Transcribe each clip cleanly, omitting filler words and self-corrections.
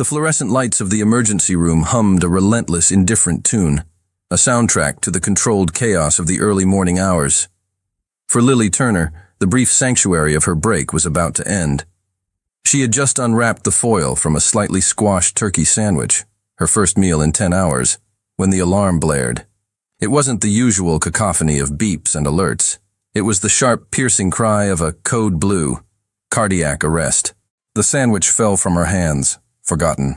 The fluorescent lights of the emergency room hummed a relentless, indifferent tune, a soundtrack to the controlled chaos of the early morning hours. For Lily Turner, the brief sanctuary of her break was about to end. She had just unwrapped the foil from a slightly squashed turkey sandwich, her first meal in 10 hours, when the alarm blared. It wasn't the usual cacophony of beeps and alerts. It was the sharp, piercing cry of a code blue, cardiac arrest. The sandwich fell from her hands, forgotten.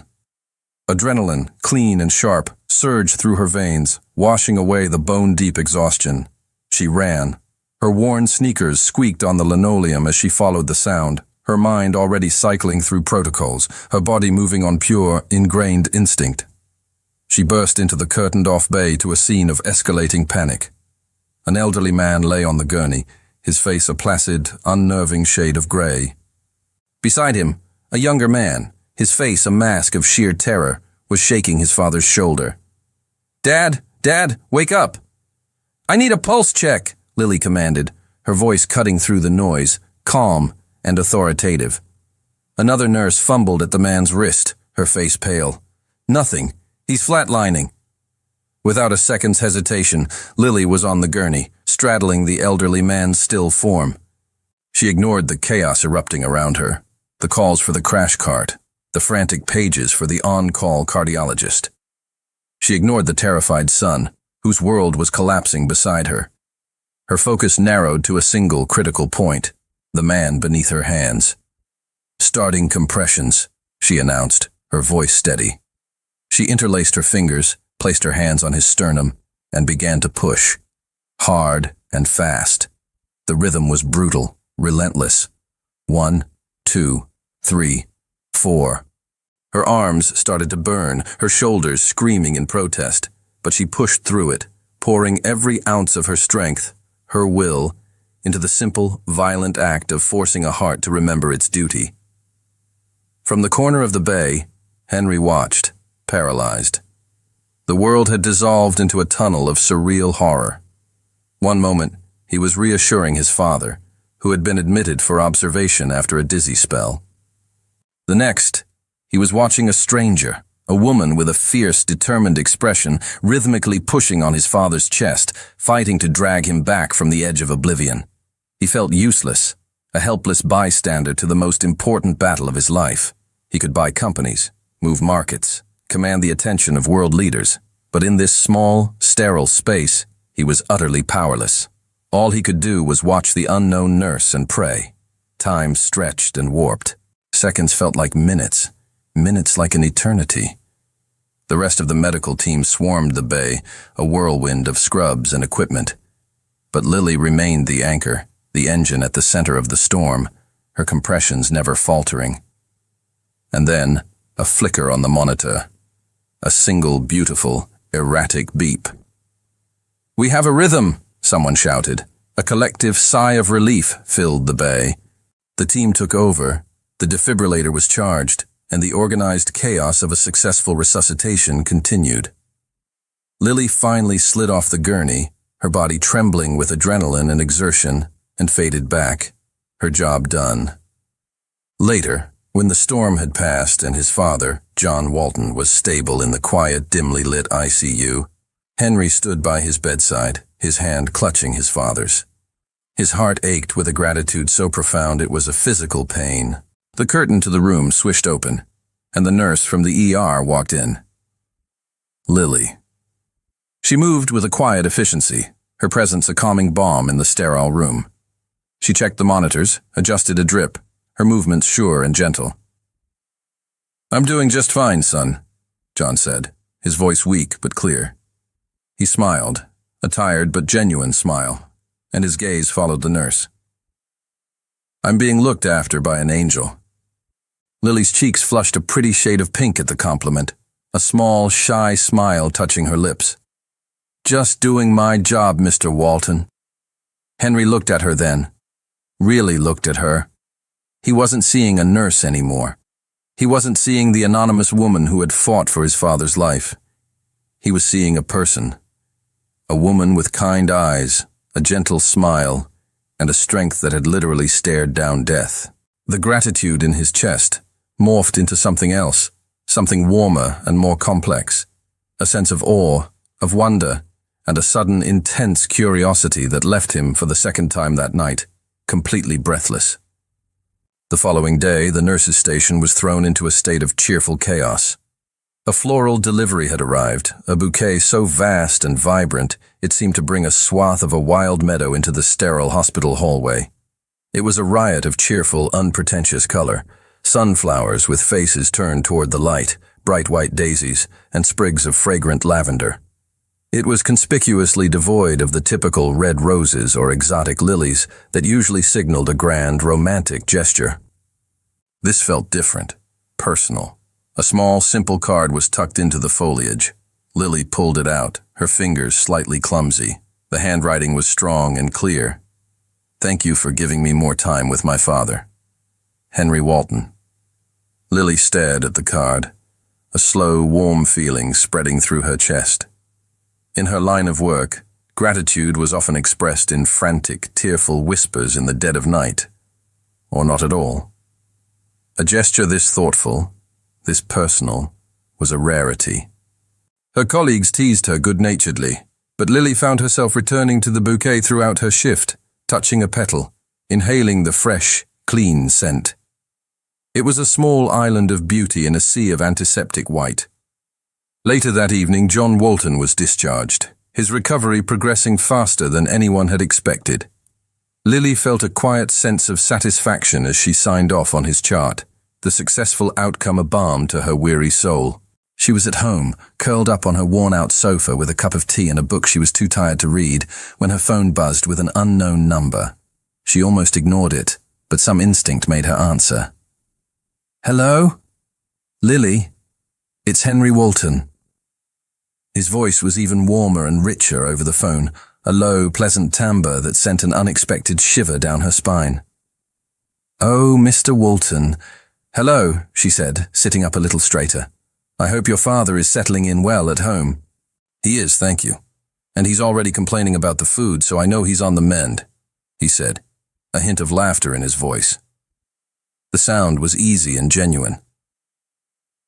Adrenaline, clean and sharp, surged through her veins, washing away the bone-deep exhaustion. She ran. Her worn sneakers squeaked on the linoleum as she followed the sound, her mind already cycling through protocols, her body moving on pure, ingrained instinct. She burst into the curtained-off bay to a scene of escalating panic. An elderly man lay on the gurney, his face a placid, unnerving shade of gray. Beside him, a younger man, his face a mask of sheer terror, was shaking his father's shoulder. "Dad! Dad! Wake up!" "I need a pulse check," Lily commanded, her voice cutting through the noise, calm and authoritative. Another nurse fumbled at the man's wrist, her face pale. "Nothing. He's flatlining." Without a second's hesitation, Lily was on the gurney, straddling the elderly man's still form. She ignored the chaos erupting around her, the calls for the crash cart, the frantic pages for the on-call cardiologist. She ignored the terrified son, whose world was collapsing beside her. Her focus narrowed to a single critical point, the man beneath her hands. "Starting compressions," she announced, her voice steady. She interlaced her fingers, placed her hands on his sternum, and began to push. Hard and fast. The rhythm was brutal, relentless. 1, 2, 3, 4. Her arms started to burn, her shoulders screaming in protest, but she pushed through it, pouring every ounce of her strength, her will, into the simple, violent act of forcing a heart to remember its duty. From the corner of the bay, Henry watched, paralyzed. The world had dissolved into a tunnel of surreal horror. One moment, he was reassuring his father, who had been admitted for observation after a dizzy spell. The next, he was watching a stranger, a woman with a fierce, determined expression, rhythmically pushing on his father's chest, fighting to drag him back from the edge of oblivion. He felt useless, a helpless bystander to the most important battle of his life. He could buy companies, move markets, command the attention of world leaders, but in this small, sterile space, he was utterly powerless. All he could do was watch the unknown nurse and pray. Time stretched and warped. Seconds felt like minutes, minutes like an eternity. The rest of the medical team swarmed the bay, a whirlwind of scrubs and equipment. But Lily remained the anchor, the engine at the center of the storm, her compressions never faltering. And then, a flicker on the monitor. A single beautiful, erratic beep. "We have a rhythm," someone shouted. A collective sigh of relief filled the bay. The team took over, the defibrillator was charged, and the organized chaos of a successful resuscitation continued. Lily finally slid off the gurney, her body trembling with adrenaline and exertion, and faded back, her job done. Later, when the storm had passed and his father, John Walton, was stable in the quiet, dimly lit ICU, Henry stood by his bedside, his hand clutching his father's. His heart ached with a gratitude so profound it was a physical pain. The curtain to the room swished open, and the nurse from the ER walked in. Lily. She moved with a quiet efficiency, her presence a calming balm in the sterile room. She checked the monitors, adjusted a drip, her movements sure and gentle. "I'm doing just fine, son," John said, his voice weak but clear. He smiled, a tired but genuine smile, and his gaze followed the nurse. "I'm being looked after by an angel." Lily's cheeks flushed a pretty shade of pink at the compliment, a small, shy smile touching her lips. "Just doing my job, Mr. Walton." Henry looked at her then, really looked at her. He wasn't seeing a nurse anymore. He wasn't seeing the anonymous woman who had fought for his father's life. He was seeing a person. A woman with kind eyes, a gentle smile, and a strength that had literally stared down death. The gratitude in his chest morphed into something else, something warmer and more complex, a sense of awe, of wonder, and a sudden intense curiosity that left him for the second time that night, completely breathless. The following day, the nurse's station was thrown into a state of cheerful chaos. A floral delivery had arrived, a bouquet so vast and vibrant it seemed to bring a swath of a wild meadow into the sterile hospital hallway. It was a riot of cheerful, unpretentious color, sunflowers with faces turned toward the light, bright white daisies, and sprigs of fragrant lavender. It was conspicuously devoid of the typical red roses or exotic lilies that usually signaled a grand, romantic gesture. This felt different, personal. A small, simple card was tucked into the foliage. Lily pulled it out, her fingers slightly clumsy. The handwriting was strong and clear. "Thank you for giving me more time with my father. Henry Walton." Lily stared at the card, a slow, warm feeling spreading through her chest. In her line of work, gratitude was often expressed in frantic, tearful whispers in the dead of night, or not at all. A gesture this thoughtful, this personal, was a rarity. Her colleagues teased her good-naturedly, but Lily found herself returning to the bouquet throughout her shift, touching a petal, inhaling the fresh, clean scent. It was a small island of beauty in a sea of antiseptic white. Later that evening, John Walton was discharged, his recovery progressing faster than anyone had expected. Lily felt a quiet sense of satisfaction as she signed off on his chart, the successful outcome a balm to her weary soul. She was at home, curled up on her worn-out sofa with a cup of tea and a book she was too tired to read, when her phone buzzed with an unknown number. She almost ignored it, but some instinct made her answer. "Hello? Lily? It's Henry Walton." His voice was even warmer and richer over the phone, a low, pleasant timbre that sent an unexpected shiver down her spine. "Oh, Mr. Walton. Hello," she said, sitting up a little straighter. "I hope your father is settling in well at home." "He is, thank you. And he's already complaining about the food, so I know he's on the mend," he said, a hint of laughter in his voice. The sound was easy and genuine.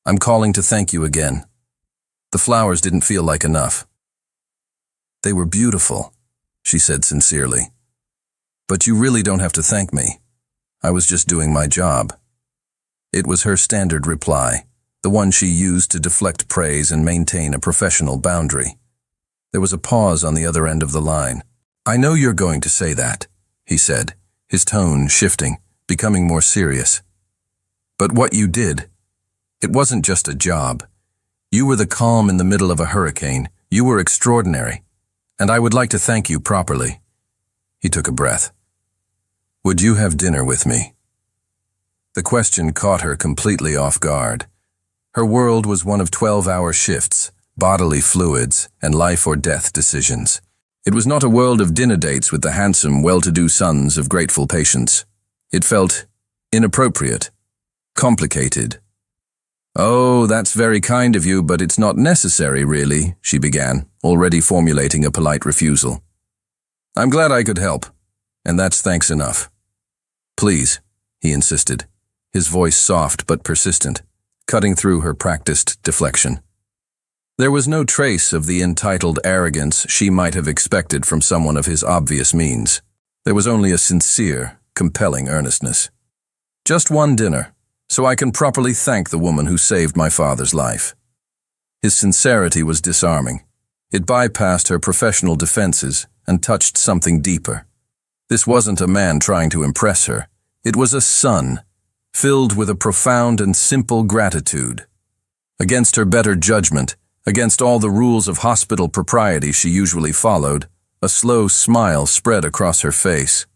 "I'm calling to thank you again. The flowers didn't feel like enough." "They were beautiful," she said sincerely. "But you really don't have to thank me. I was just doing my job." It was her standard reply, the one she used to deflect praise and maintain a professional boundary. There was a pause on the other end of the line. "I know you're going to say that," he said, his tone shifting, becoming more serious. "But what you did, it wasn't just a job. You were the calm in the middle of a hurricane. You were extraordinary, and I would like to thank you properly." He took a breath. "Would you have dinner with me?" The question caught her completely off guard. Her world was one of 12-hour shifts, bodily fluids, and life-or-death decisions. It was not a world of dinner dates with the handsome, well-to-do sons of grateful patients. It felt inappropriate, complicated. "Oh, that's very kind of you, but it's not necessary, really," she began, already formulating a polite refusal. "I'm glad I could help, and that's thanks enough." "Please," he insisted, his voice soft but persistent, cutting through her practiced deflection. There was no trace of the entitled arrogance she might have expected from someone of his obvious means. There was only a sincere, compelling earnestness. "Just one dinner, so I can properly thank the woman who saved my father's life." His sincerity was disarming. It bypassed her professional defenses and touched something deeper. This wasn't a man trying to impress her. It was a son, filled with a profound and simple gratitude. Against her better judgment, against all the rules of hospital propriety she usually followed, a slow smile spread across her face.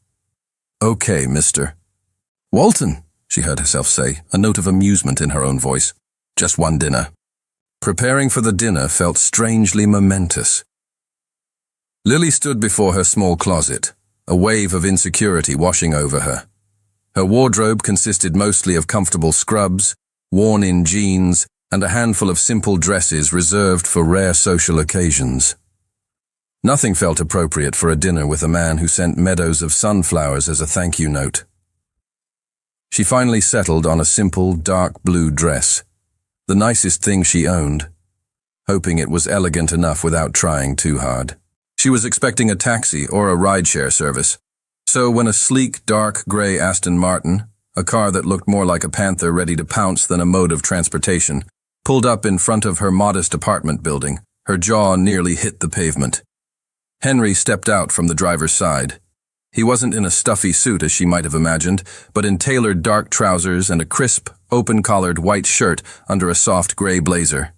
"Okay, Mr. Walton," she heard herself say, a note of amusement in her own voice. "Just one dinner." Preparing for the dinner felt strangely momentous. Lily stood before her small closet, a wave of insecurity washing over her. Her wardrobe consisted mostly of comfortable scrubs, worn-in jeans, and a handful of simple dresses reserved for rare social occasions. Nothing felt appropriate for a dinner with a man who sent meadows of sunflowers as a thank-you note. She finally settled on a simple, dark blue dress. the nicest thing she owned, hoping it was elegant enough without trying too hard. She was expecting a taxi or a rideshare service, so when a sleek, dark gray Aston Martin, a car that looked more like a panther ready to pounce than a mode of transportation, pulled up in front of her modest apartment building, her jaw nearly hit the pavement. Henry stepped out from the driver's side. He wasn't in a stuffy suit as she might have imagined, but in tailored dark trousers and a crisp, open-collared white shirt under a soft gray blazer.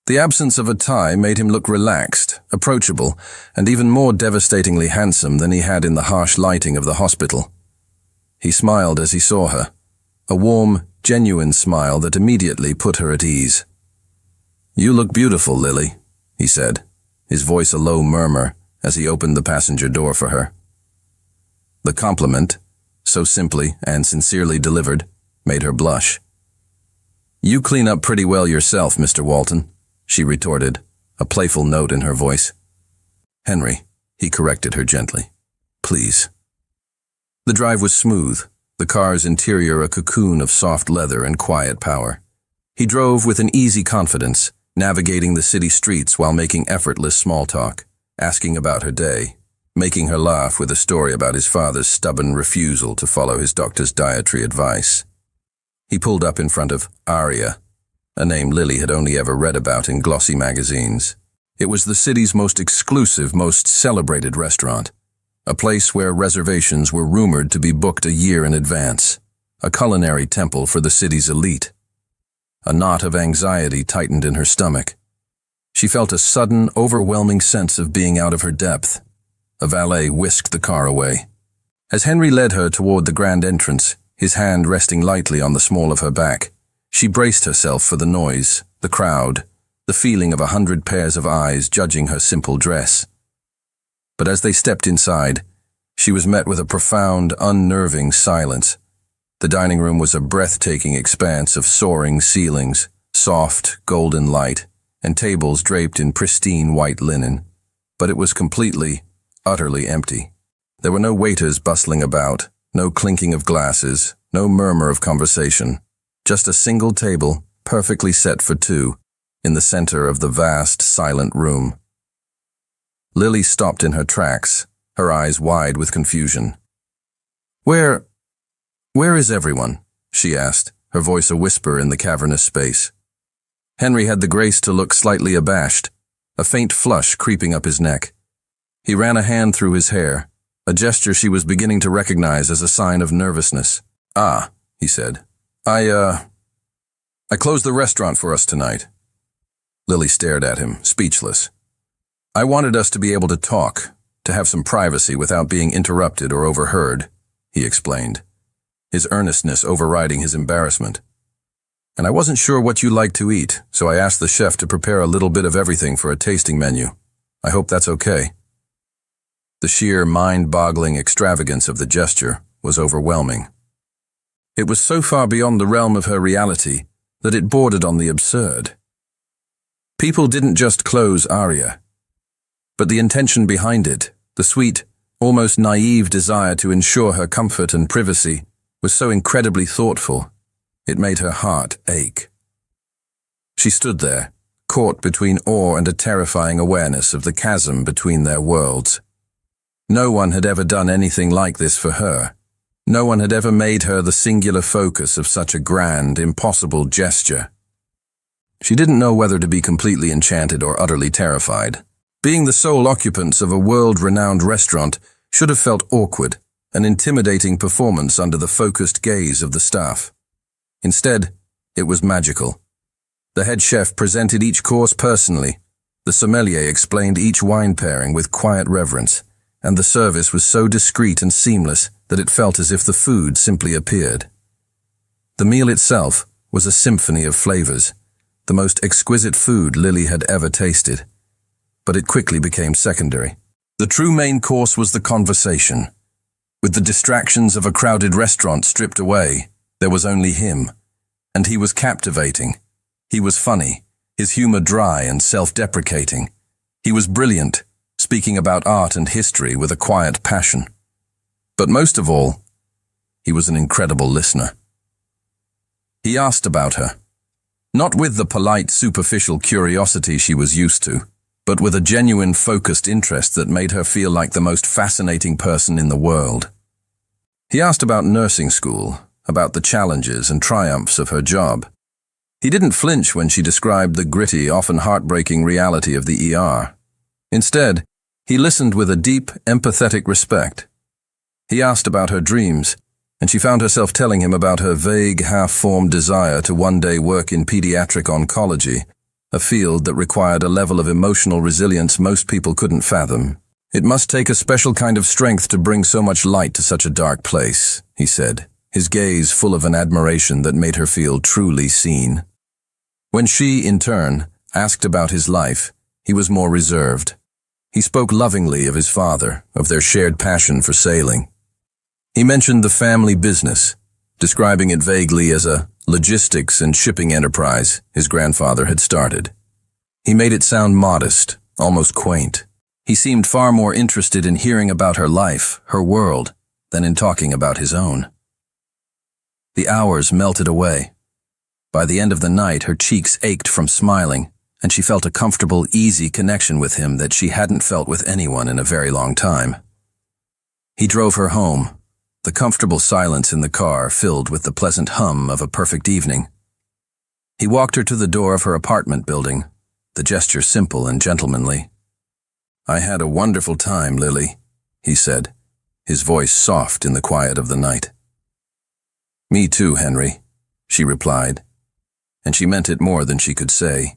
The absence of a tie made him look relaxed, approachable, and even more devastatingly handsome than he had in the harsh lighting of the hospital. He smiled as he saw her, a warm, genuine smile that immediately put her at ease. "You look beautiful, Lily," he said, his voice a low murmur as he opened the passenger door for her. The compliment, so simply and sincerely delivered, made her blush. "You clean up pretty well yourself, Mr. Walton," she retorted, a playful note in her voice. "Henry," he corrected her gently. "Please." The drive was smooth, the car's interior a cocoon of soft leather and quiet power. He drove with an easy confidence, navigating the city streets while making effortless small talk, asking about her day, making her laugh with a story about his father's stubborn refusal to follow his doctor's dietary advice. He pulled up in front of Aria, a name Lily had only ever read about in glossy magazines. It was the city's most exclusive, most celebrated restaurant, a place where reservations were rumored to be booked a year in advance, a culinary temple for the city's elite. A knot of anxiety tightened in her stomach. She felt a sudden, overwhelming sense of being out of her depth. A valet whisked the car away. As Henry led her toward the grand entrance, his hand resting lightly on the small of her back, she braced herself for the noise, the crowd, the feeling of 100 pairs of eyes judging her simple dress. But as they stepped inside, she was met with a profound, unnerving silence. The dining room was a breathtaking expanse of soaring ceilings, soft, golden light, and tables draped in pristine white linen. But it was completely, utterly empty. There were no waiters bustling about, no clinking of glasses, no murmur of conversation. Just a single table, perfectly set for two, in the center of the vast, silent room. Lily stopped in her tracks, her eyes wide with confusion. Where is everyone?" she asked, her voice a whisper in the cavernous space. Henry had the grace to look slightly abashed, a faint flush creeping up his neck. He ran a hand through his hair, a gesture she was beginning to recognize as a sign of nervousness. "Ah," he said. I closed the restaurant for us tonight." Lily stared at him, speechless. "I wanted us to be able to talk, to have some privacy without being interrupted or overheard," he explained, his earnestness overriding his embarrassment. "And I wasn't sure what you liked to eat, so I asked the chef to prepare a little bit of everything for a tasting menu. I hope that's okay." The sheer, mind-boggling extravagance of the gesture was overwhelming. It was so far beyond the realm of her reality that it bordered on the absurd. People didn't just close Aria, but the intention behind it, the sweet, almost naive desire to ensure her comfort and privacy, was so incredibly thoughtful, it made her heart ache. She stood there, caught between awe and a terrifying awareness of the chasm between their worlds. No one had ever done anything like this for her. No one had ever made her the singular focus of such a grand, impossible gesture. She didn't know whether to be completely enchanted or utterly terrified. Being the sole occupants of a world-renowned restaurant should have felt awkward, an intimidating performance under the focused gaze of the staff. Instead, it was magical. The head chef presented each course personally. The sommelier explained each wine pairing with quiet reverence, and the service was so discreet and seamless that it felt as if the food simply appeared. The meal itself was a symphony of flavors, the most exquisite food Lily had ever tasted. But it quickly became secondary. The true main course was the conversation. With the distractions of a crowded restaurant stripped away, there was only him. And he was captivating. He was funny, his humor dry and self-deprecating. He was brilliant, speaking about art and history with a quiet passion. But most of all, he was an incredible listener. He asked about her. Not with the polite, superficial curiosity she was used to, but with a genuine, focused interest that made her feel like the most fascinating person in the world. He asked about nursing school, about the challenges and triumphs of her job. He didn't flinch when she described the gritty, often heartbreaking reality of the ER. Instead, he listened with a deep, empathetic respect. He asked about her dreams, and she found herself telling him about her vague, half-formed desire to one day work in pediatric oncology, a field that required a level of emotional resilience most people couldn't fathom. "It must take a special kind of strength to bring so much light to such a dark place," he said, his gaze full of an admiration that made her feel truly seen. When she, in turn, asked about his life, he was more reserved. He spoke lovingly of his father, of their shared passion for sailing. He mentioned the family business, describing it vaguely as a logistics and shipping enterprise his grandfather had started. He made it sound modest, almost quaint. He seemed far more interested in hearing about her life, her world, than in talking about his own. The hours melted away. By the end of the night, her cheeks ached from smiling, and she felt a comfortable, easy connection with him that she hadn't felt with anyone in a very long time. He drove her home, the comfortable silence in the car filled with the pleasant hum of a perfect evening. He walked her to the door of her apartment building, the gesture simple and gentlemanly. "I had a wonderful time, Lily," he said, his voice soft in the quiet of the night. "Me too, Henry," she replied, and she meant it more than she could say.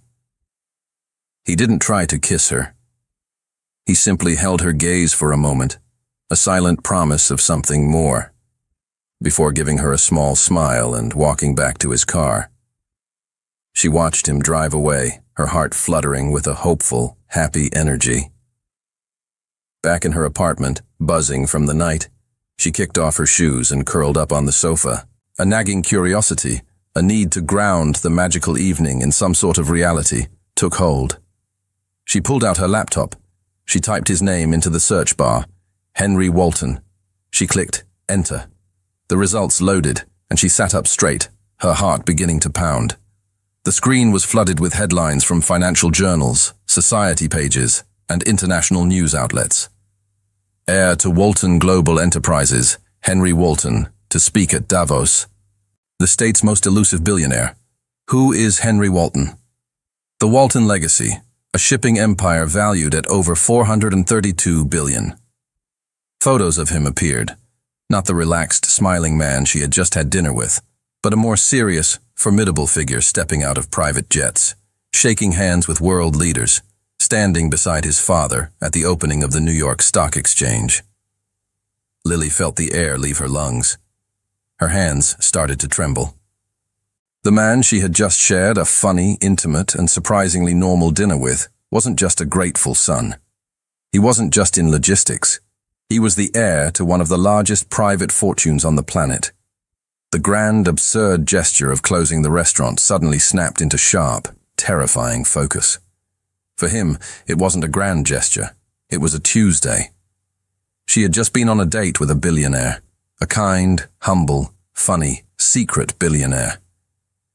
He didn't try to kiss her. He simply held her gaze for a moment, a silent promise of something more, before giving her a small smile and walking back to his car. She watched him drive away, her heart fluttering with a hopeful, happy energy. Back in her apartment, buzzing from the night, she kicked off her shoes and curled up on the sofa. A nagging curiosity, a need to ground the magical evening in some sort of reality, took hold. She pulled out her laptop. She typed his name into the search bar, Henry Walton. She clicked enter. The results loaded, and she sat up straight, her heart beginning to pound. The screen was flooded with headlines from financial journals, society pages, and international news outlets. Heir to Walton Global Enterprises, Henry Walton, to speak at Davos. The state's most elusive billionaire. Who is Henry Walton? The Walton legacy, a shipping empire valued at over $432 billion. Photos of him appeared, not the relaxed, smiling man she had just had dinner with, but a more serious, formidable figure stepping out of private jets, shaking hands with world leaders, standing beside his father at the opening of the New York Stock Exchange. Lily felt the air leave her lungs. Her hands started to tremble. The man she had just shared a funny, intimate, and surprisingly normal dinner with wasn't just a grateful son. He wasn't just in logistics. He was the heir to one of the largest private fortunes on the planet. The grand, absurd gesture of closing the restaurant suddenly snapped into sharp, terrifying focus. For him, it wasn't a grand gesture. It was a Tuesday. She had just been on a date with a billionaire, a kind, humble, funny, secret billionaire.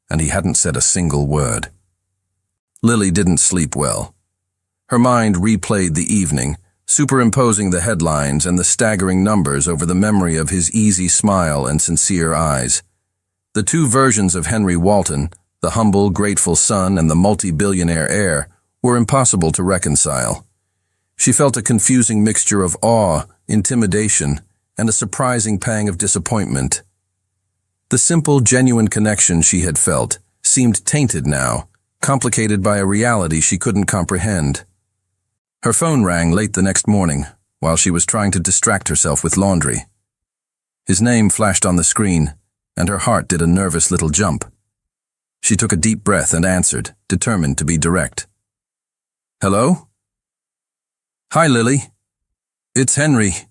And he hadn't said a single word. Lily didn't sleep well. Her mind replayed the evening, superimposing the headlines and the staggering numbers over the memory of his easy smile and sincere eyes. The two versions of Henry Walton, the humble, grateful son and the multi-billionaire heir, were impossible to reconcile. She felt a confusing mixture of awe, intimidation, and a surprising pang of disappointment. The simple, genuine connection she had felt seemed tainted now, complicated by a reality she couldn't comprehend. Her phone rang late the next morning, while she was trying to distract herself with laundry. His name flashed on the screen, and her heart did a nervous little jump. She took a deep breath and answered, determined to be direct. "Hello?" "Hi, Lily. It's Henry."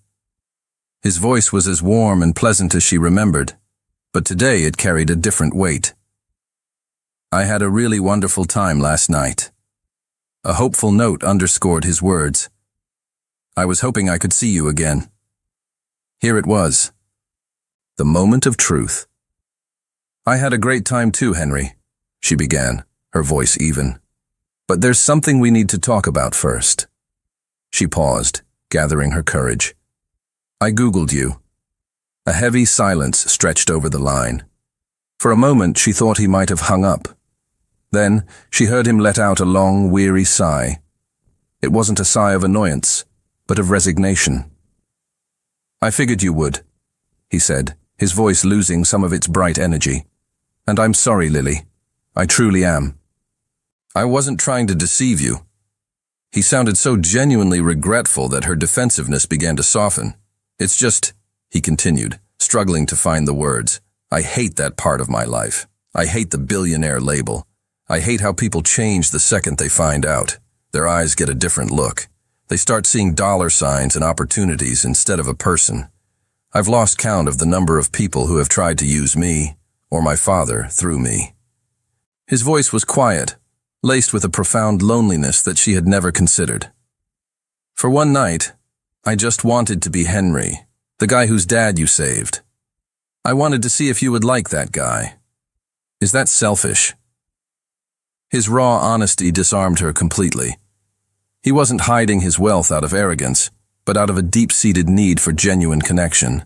His voice was as warm and pleasant as she remembered, but today it carried a different weight. "I had a really wonderful time last night." A hopeful note underscored his words. "I was hoping I could see you again." Here it was. The moment of truth. "I had a great time too, Henry," she began, her voice even. "But there's something we need to talk about first." She paused, gathering her courage. "I Googled you." A heavy silence stretched over the line. For a moment she thought he might have hung up. Then she heard him let out a long, weary sigh. It wasn't a sigh of annoyance, but of resignation. "I figured you would," he said, his voice losing some of its bright energy. "And I'm sorry, Lily. I truly am. I wasn't trying to deceive you." He sounded so genuinely regretful that her defensiveness began to soften. "It's just," he continued, struggling to find the words, "I hate that part of my life. I hate the billionaire label. I hate how people change the second they find out. Their eyes get a different look. They start seeing dollar signs and opportunities instead of a person. I've lost count of the number of people who have tried to use me, or my father, through me." His voice was quiet, laced with a profound loneliness that she had never considered. "For one night, I just wanted to be Henry, the guy whose dad you saved. I wanted to see if you would like that guy. Is that selfish?" His raw honesty disarmed her completely. He wasn't hiding his wealth out of arrogance, but out of a deep-seated need for genuine connection.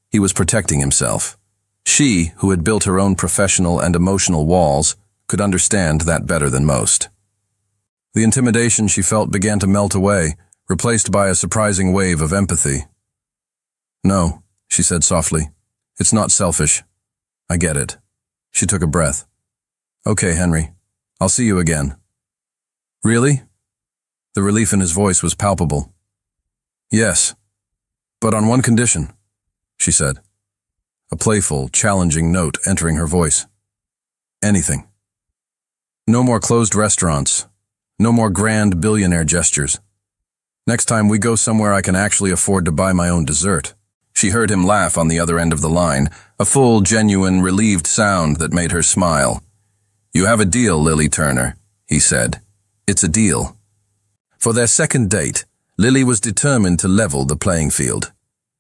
He was protecting himself. She, who had built her own professional and emotional walls, could understand that better than most. The intimidation she felt began to melt away, replaced by a surprising wave of empathy. "No," she said softly. "It's not selfish. I get it." She took a breath. "Okay, Henry. I'll see you again." "Really?" The relief in his voice was palpable. "Yes, but on one condition," she said, a playful, challenging note entering her voice. "Anything. No more closed restaurants. No more grand billionaire gestures. Next time we go somewhere I can actually afford to buy my own dessert." She heard him laugh on the other end of the line, a full, genuine, relieved sound that made her smile. "You have a deal, Lily Turner," he said. "It's a deal." For their second date, Lily was determined to level the playing field.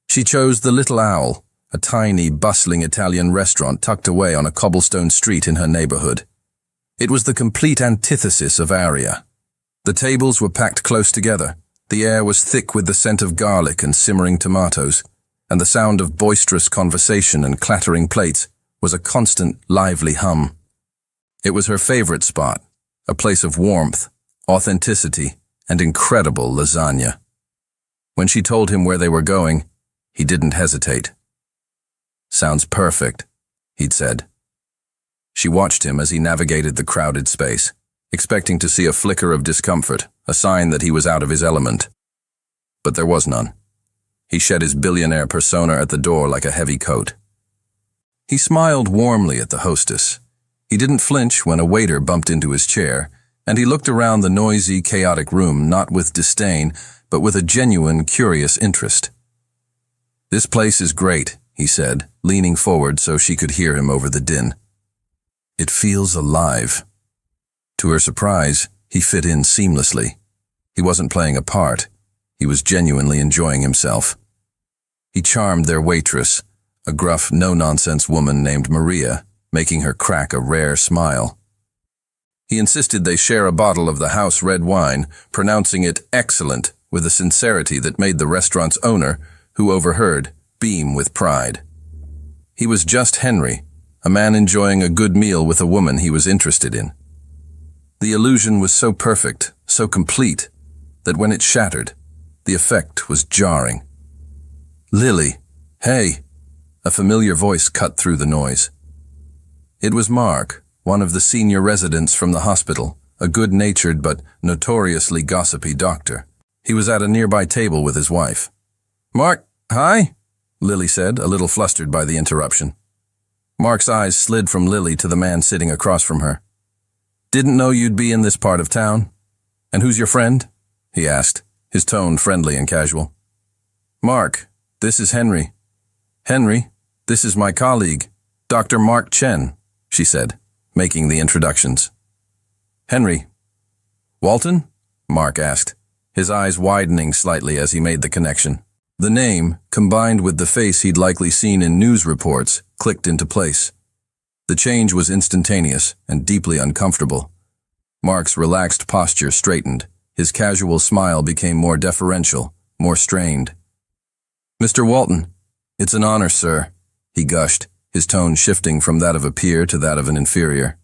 She chose the Little Owl, a tiny, bustling Italian restaurant tucked away on a cobblestone street in her neighborhood. It was the complete antithesis of Aria. The tables were packed close together, the air was thick with the scent of garlic and simmering tomatoes, and the sound of boisterous conversation and clattering plates was a constant, lively hum. It was her favorite spot, a place of warmth, authenticity, and incredible lasagna. When she told him where they were going, he didn't hesitate. "Sounds perfect," he'd said. She watched him as he navigated the crowded space, expecting to see a flicker of discomfort, a sign that he was out of his element. But there was none. He shed his billionaire persona at the door like a heavy coat. He smiled warmly at the hostess. He didn't flinch when a waiter bumped into his chair, and he looked around the noisy, chaotic room not with disdain, but with a genuine, curious interest. "This place is great," he said, leaning forward so she could hear him over the din. "It feels alive." To her surprise, he fit in seamlessly. He wasn't playing a part. He was genuinely enjoying himself. He charmed their waitress, a gruff, no-nonsense woman named Maria, making her crack a rare smile. He insisted they share a bottle of the house red wine, pronouncing it excellent with a sincerity that made the restaurant's owner, who overheard, beam with pride. He was just Henry, a man enjoying a good meal with a woman he was interested in. The illusion was so perfect, so complete, that when it shattered, the effect was jarring. "Lily, hey!" A familiar voice cut through the noise. It was Mark, one of the senior residents from the hospital, a good-natured but notoriously gossipy doctor. He was at a nearby table with his wife. "Mark, hi," Lily said, a little flustered by the interruption. Mark's eyes slid from Lily to the man sitting across from her. "Didn't know you'd be in this part of town. And who's your friend?" he asked, his tone friendly and casual. "Mark, this is Henry." "Henry, this is my colleague, Dr. Mark Chen," she said, making the introductions. "Henry." "Walton?" Mark asked, his eyes widening slightly as he made the connection. The name, combined with the face he'd likely seen in news reports, clicked into place. The change was instantaneous and deeply uncomfortable. Mark's relaxed posture straightened. His casual smile became more deferential, more strained. "Mr. Walton, it's an honor, sir," he gushed, his tone shifting from that of a peer to that of an inferior.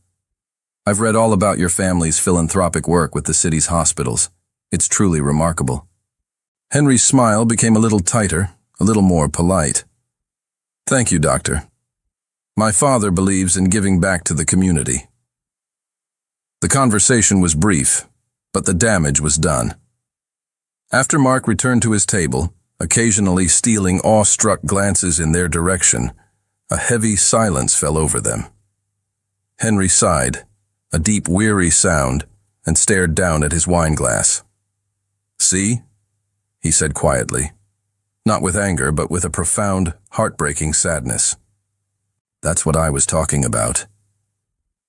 "I've read all about your family's philanthropic work with the city's hospitals. It's truly remarkable." Henry's smile became a little tighter, a little more polite. "Thank you, Doctor. My father believes in giving back to the community." The conversation was brief, but the damage was done. After Mark returned to his table, occasionally stealing awestruck glances in their direction, a heavy silence fell over them. Henry sighed, a deep, weary sound, and stared down at his wineglass. "See?" he said quietly, not with anger, but with a profound, heartbreaking sadness. "That's what I was talking about."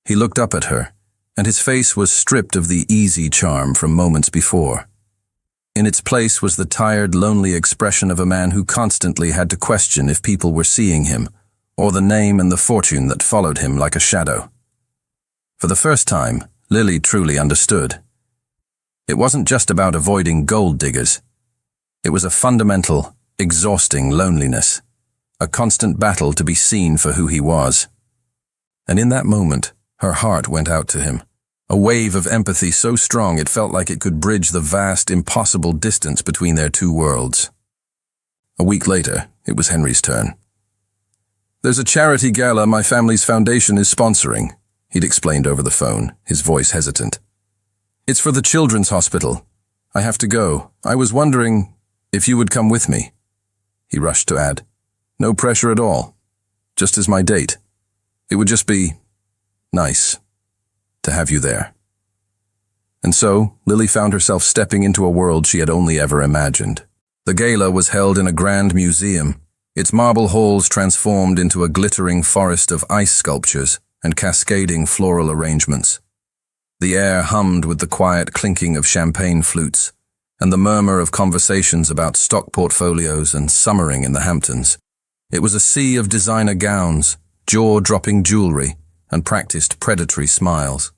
He looked up at her, and his face was stripped of the easy charm from moments before. In its place was the tired, lonely expression of a man who constantly had to question if people were seeing him, or the name and the fortune that followed him like a shadow. For the first time, Lily truly understood. It wasn't just about avoiding gold diggers. It was a fundamental, exhausting loneliness, a constant battle to be seen for who he was. And in that moment, her heart went out to him, a wave of empathy so strong it felt like it could bridge the vast, impossible distance between their two worlds. A week later, it was Henry's turn. "There's a charity gala my family's foundation is sponsoring," he'd explained over the phone, his voice hesitant. "It's for the children's hospital. I have to go. I was wondering if you would come with me." He rushed to add, "No pressure at all, just as my date. It would just be nice to have you there." And so, Lily found herself stepping into a world she had only ever imagined. The gala was held in a grand museum, its marble halls transformed into a glittering forest of ice sculptures and cascading floral arrangements. The air hummed with the quiet clinking of champagne flutes and the murmur of conversations about stock portfolios and summering in the Hamptons. It was a sea of designer gowns, jaw-dropping jewelry, and practiced predatory smiles.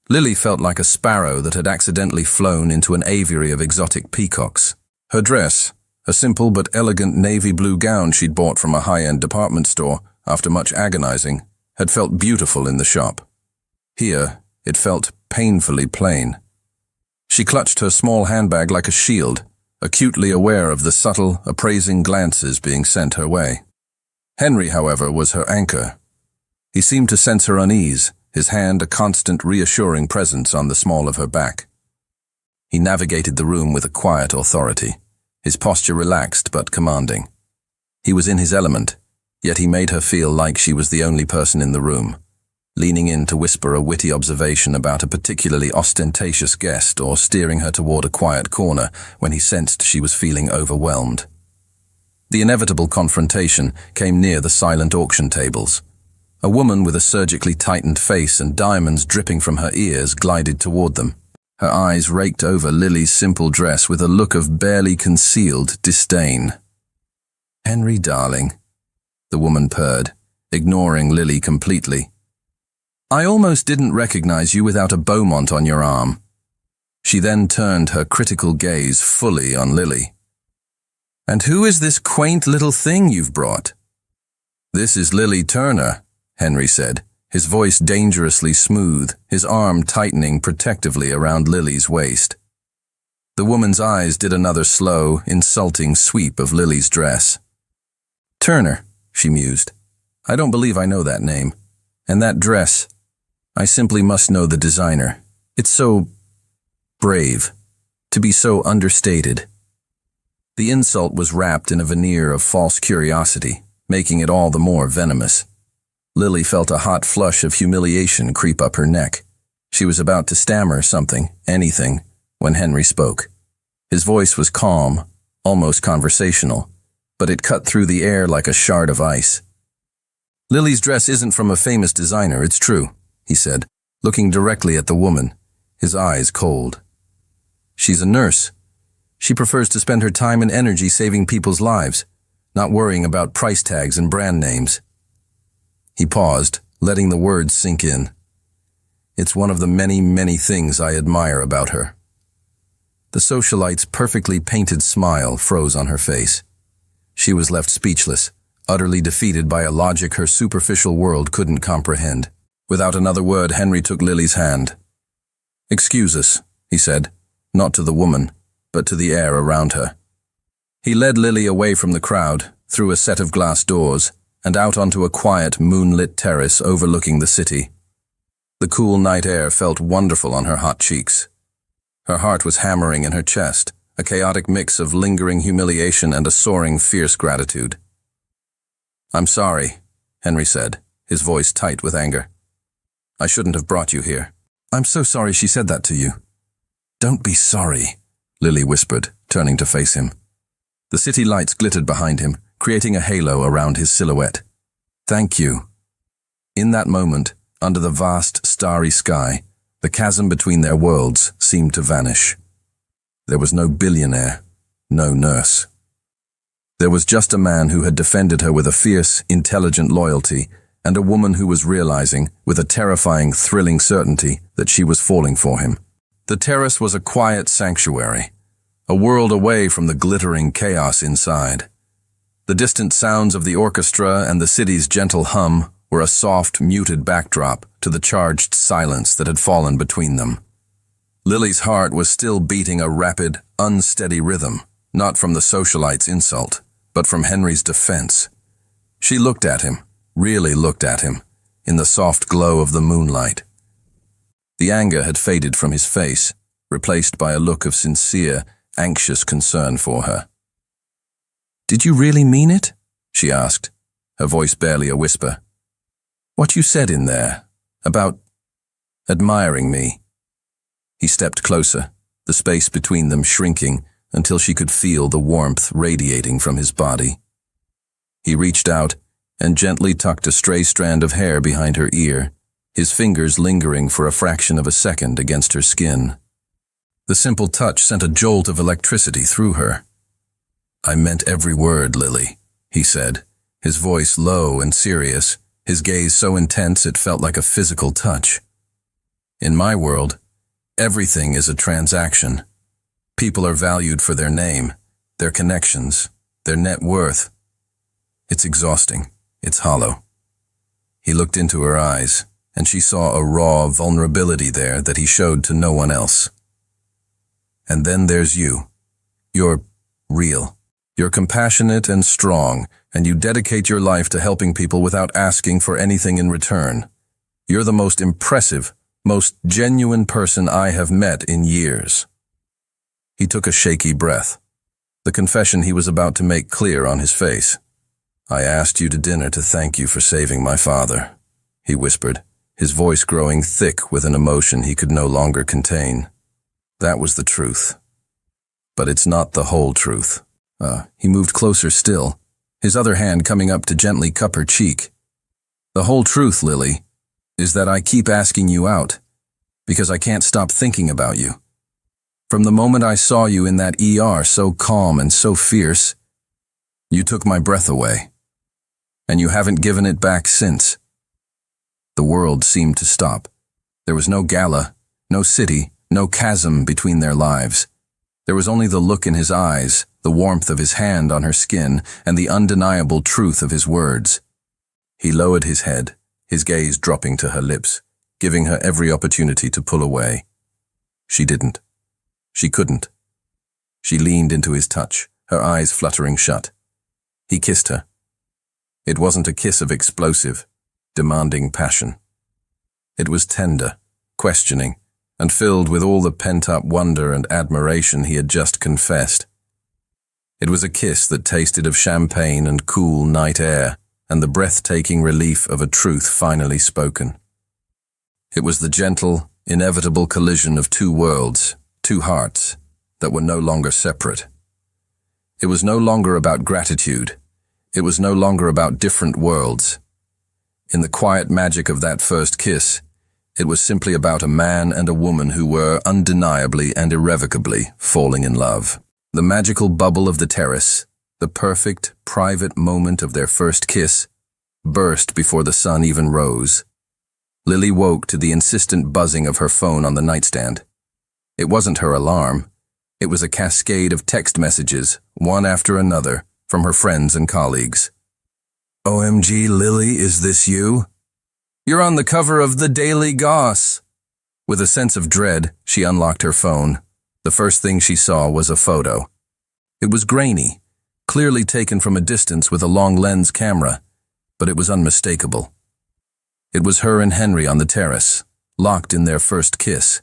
Lily felt like a sparrow that had accidentally flown into an aviary of exotic peacocks. Her dress, a simple but elegant navy blue gown she'd bought from a high-end department store after much agonizing, had felt beautiful in the shop. Here, it felt painfully plain. She clutched her small handbag like a shield, acutely aware of the subtle, appraising glances being sent her way. Henry, however, was her anchor. He seemed to sense her unease, his hand a constant reassuring presence on the small of her back. He navigated the room with a quiet authority, his posture relaxed but commanding. He was in his element, yet he made her feel like she was the only person in the room, leaning in to whisper a witty observation about a particularly ostentatious guest or steering her toward a quiet corner when he sensed she was feeling overwhelmed. The inevitable confrontation came near the silent auction tables. A woman with a surgically tightened face and diamonds dripping from her ears glided toward them. Her eyes raked over Lily's simple dress with a look of barely concealed disdain. "Henry, darling," the woman purred, ignoring Lily completely. "I almost didn't recognize you without a Beaumont on your arm." She then turned her critical gaze fully on Lily. "And who is this quaint little thing you've brought?" "This is Lily Turner," Henry said, his voice dangerously smooth, his arm tightening protectively around Lily's waist. The woman's eyes did another slow, insulting sweep of Lily's dress. "Turner," she mused. "I don't believe I know that name. And that dress, I simply must know the designer. It's so brave, to be so understated." The insult was wrapped in a veneer of false curiosity, making it all the more venomous. Lily felt a hot flush of humiliation creep up her neck. She was about to stammer something, anything, when Henry spoke. His voice was calm, almost conversational, but it cut through the air like a shard of ice. "Lily's dress isn't from a famous designer, it's true," he said, looking directly at the woman, his eyes cold. "She's a nurse. She prefers to spend her time and energy saving people's lives, not worrying about price tags and brand names." He paused, letting the words sink in. It's one of the many, many things I admire about her. The socialite's perfectly painted smile froze on her face. She was left speechless, utterly defeated by a logic her superficial world couldn't comprehend. Without another word, Henry took Lily's hand. "Excuse us," he said, not to the woman, but to the air around her. He led Lily away from the crowd, through a set of glass doors, and out onto a quiet, moonlit terrace overlooking the city. The cool night air felt wonderful on her hot cheeks. Her heart was hammering in her chest, a chaotic mix of lingering humiliation and a soaring, fierce gratitude. "I'm sorry," Henry said, his voice tight with anger. "I shouldn't have brought you here." "I'm so sorry she said that to you." "Don't be sorry," Lily whispered, turning to face him. The city lights glittered behind him, creating a halo around his silhouette. "Thank you." In that moment, under the vast, starry sky, the chasm between their worlds seemed to vanish. There was no billionaire, no nurse. There was just a man who had defended her with a fierce, intelligent loyalty, and a woman who was realizing, with a terrifying, thrilling certainty, that she was falling for him. The terrace was a quiet sanctuary, a world away from the glittering chaos inside. The distant sounds of the orchestra and the city's gentle hum were a soft, muted backdrop to the charged silence that had fallen between them. Lily's heart was still beating a rapid, unsteady rhythm, not from the socialite's insult, but from Henry's defense. She looked at him, really looked at him, in the soft glow of the moonlight. The anger had faded from his face, replaced by a look of sincere, anxious concern for her. "Did you really mean it?" she asked, her voice barely a whisper. "What you said in there, about admiring me?" He stepped closer, the space between them shrinking until she could feel the warmth radiating from his body. He reached out and gently tucked a stray strand of hair behind her ear, his fingers lingering for a fraction of a second against her skin. The simple touch sent a jolt of electricity through her. "I meant every word, Lily," he said, his voice low and serious, his gaze so intense it felt like a physical touch. "In my world, everything is a transaction. People are valued for their name, their connections, their net worth. It's exhausting. It's hollow." He looked into her eyes, and she saw a raw vulnerability there that he showed to no one else. "And then there's you. You're real. You're compassionate and strong, and you dedicate your life to helping people without asking for anything in return. You're the most impressive, most genuine person I have met in years." He took a shaky breath, the confession he was about to make clear on his face. "I asked you to dinner to thank you for saving my father," he whispered, his voice growing thick with an emotion he could no longer contain. "That was the truth. But it's not the whole truth." He moved closer still, his other hand coming up to gently cup her cheek. "The whole truth, Lily, is that I keep asking you out, because I can't stop thinking about you. From the moment I saw you in that ER, so calm and so fierce, you took my breath away. And you haven't given it back since." The world seemed to stop. There was no gala, no city, no chasm between their lives. There was only the look in his eyes, the warmth of his hand on her skin, and the undeniable truth of his words. He lowered his head, his gaze dropping to her lips, giving her every opportunity to pull away. She didn't. She couldn't. She leaned into his touch, her eyes fluttering shut. He kissed her. It wasn't a kiss of explosive, demanding passion. It was tender, questioning, and filled with all the pent-up wonder and admiration he had just confessed. It was a kiss that tasted of champagne and cool night air, and the breathtaking relief of a truth finally spoken. It was the gentle, inevitable collision of two worlds, two hearts, that were no longer separate. It was no longer about gratitude. It was no longer about different worlds. In the quiet magic of that first kiss, it was simply about a man and a woman who were undeniably and irrevocably falling in love. The magical bubble of the terrace, the perfect, private moment of their first kiss, burst before the sun even rose, Lily woke to the insistent buzzing of her phone on the nightstand. It wasn't her alarm. It was a cascade of text messages, one after another, from her friends and colleagues. "OMG, Lily, is this you? You're on the cover of the Daily Goss." With a sense of dread, she unlocked her phone. The first thing she saw was a photo. It was grainy, clearly taken from a distance with a long lens camera, but it was unmistakable. It was her and Henry on the terrace, locked in their first kiss.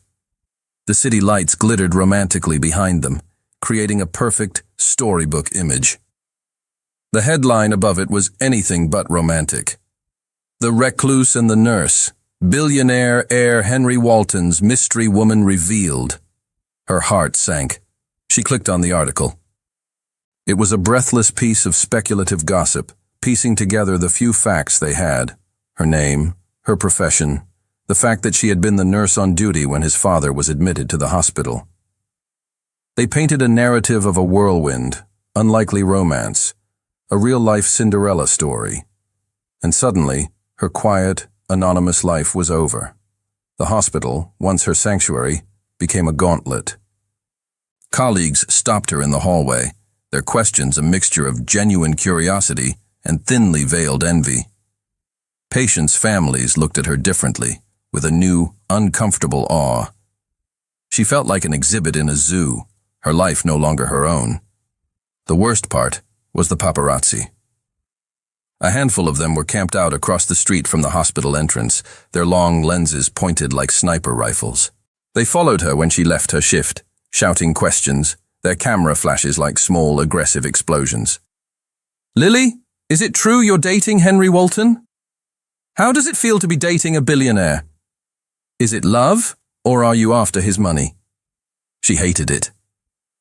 The city lights glittered romantically behind them, creating a perfect storybook image. The headline above it was anything but romantic. "The Recluse and the Nurse. Billionaire heir Henry Walton's mystery woman revealed." Her heart sank. She clicked on the article. It was a breathless piece of speculative gossip, piecing together the few facts they had: her name, her profession, the fact that she had been the nurse on duty when his father was admitted to the hospital. They painted a narrative of a whirlwind, unlikely romance, a real-life Cinderella story. And suddenly, her quiet, anonymous life was over. The hospital, once her sanctuary, became a gauntlet. Colleagues stopped her in the hallway, their questions a mixture of genuine curiosity and thinly veiled envy. Patients' families looked at her differently, with a new, uncomfortable awe. She felt like an exhibit in a zoo, her life no longer her own. The worst part was the paparazzi. A handful of them were camped out across the street from the hospital entrance, their long lenses pointed like sniper rifles. They followed her when she left her shift, shouting questions, their camera flashes like small, aggressive explosions. "Lily, is it true you're dating Henry Walton? How does it feel to be dating a billionaire? Is it love, or are you after his money?" She hated it.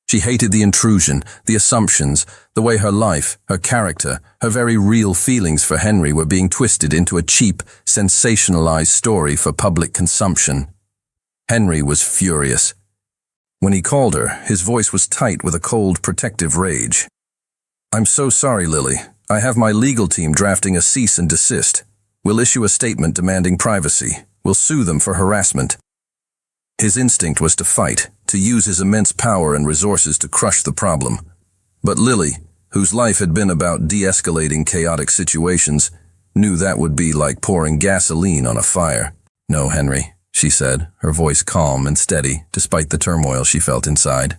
She hated the intrusion, the assumptions, the way her life, her character, her very real feelings for Henry were being twisted into a cheap, sensationalized story for public consumption. Henry was furious. When he called her, his voice was tight with a cold, protective rage. "I'm so sorry, Lily. I have my legal team drafting a cease and desist. We'll issue a statement demanding privacy. We'll sue them for harassment." His instinct was to fight, to use his immense power and resources to crush the problem. But Lily, whose life had been about de-escalating chaotic situations, knew that would be like pouring gasoline on a fire. "No, Henry," she said, her voice calm and steady, despite the turmoil she felt inside.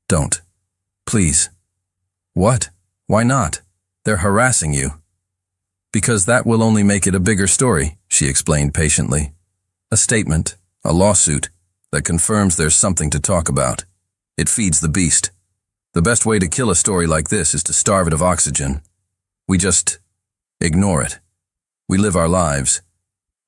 "Don't. Please." "What? Why not? They're harassing you." "Because that will only make it a bigger story," she explained patiently. "A statement, a lawsuit, that confirms there's something to talk about. It feeds the beast. The best way to kill a story like this is to starve it of oxygen. We just ignore it. We live our lives.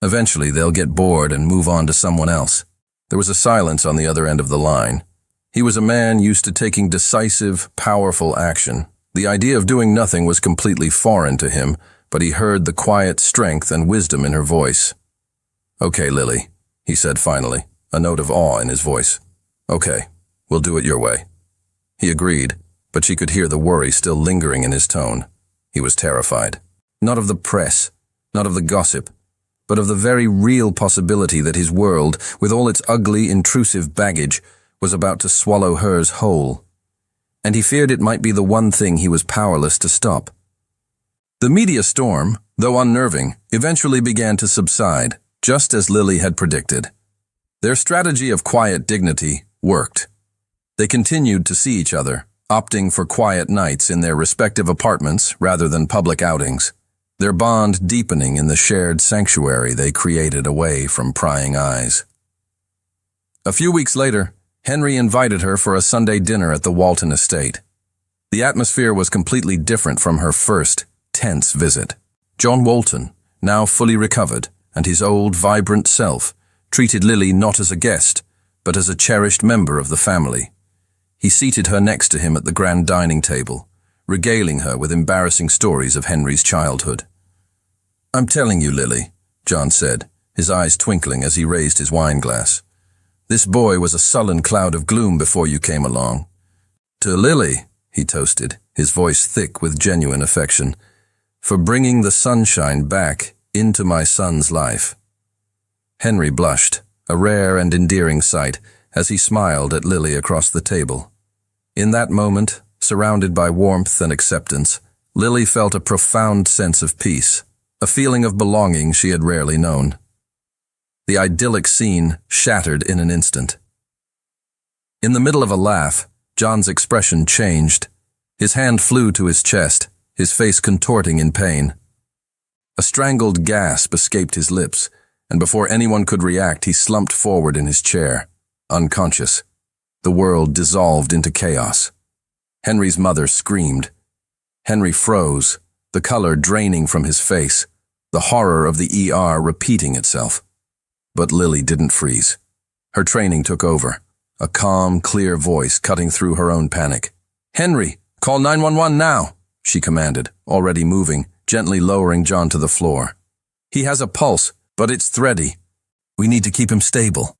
Eventually they'll get bored and move on to someone else." There was a silence on the other end of the line. He was a man used to taking decisive, powerful action. The idea of doing nothing was completely foreign to him, but he heard the quiet strength and wisdom in her voice. "Okay, Lily," he said finally, a note of awe in his voice. "Okay, we'll do it your way." He agreed, but she could hear the worry still lingering in his tone. He was terrified. Not of the press, not of the gossip, but of the very real possibility that his world, with all its ugly, intrusive baggage, was about to swallow hers whole. And he feared it might be the one thing he was powerless to stop. The media storm, though unnerving, eventually began to subside, just as Lily had predicted. Their strategy of quiet dignity worked. They continued to see each other, opting for quiet nights in their respective apartments rather than public outings, their bond deepening in the shared sanctuary they created away from prying eyes. A few weeks later, Henry invited her for a Sunday dinner at the Walton estate. The atmosphere was completely different from her first, tense visit. John Walton, now fully recovered, and his old, vibrant self, treated Lily not as a guest, but as a cherished member of the family. He seated her next to him at the grand dining table, regaling her with embarrassing stories of Henry's childhood. "I'm telling you, Lily," John said, his eyes twinkling as he raised his wine glass. "This boy was a sullen cloud of gloom before you came along. To Lily," he toasted, his voice thick with genuine affection, "for bringing the sunshine back into my son's life." Henry blushed, a rare and endearing sight, as he smiled at Lily across the table. In that moment, surrounded by warmth and acceptance, Lily felt a profound sense of peace, a feeling of belonging she had rarely known. The idyllic scene shattered in an instant. In the middle of a laugh, John's expression changed. His hand flew to his chest, his face contorting in pain. A strangled gasp escaped his lips, and before anyone could react, he slumped forward in his chair, unconscious. The world dissolved into chaos. Henry's mother screamed. Henry froze, the color draining from his face, the horror of the ER repeating itself. But Lily didn't freeze. Her training took over, a calm, clear voice cutting through her own panic. "Henry, call 911 now," she commanded, already moving, gently lowering John to the floor. "He has a pulse, but it's thready. We need to keep him stable."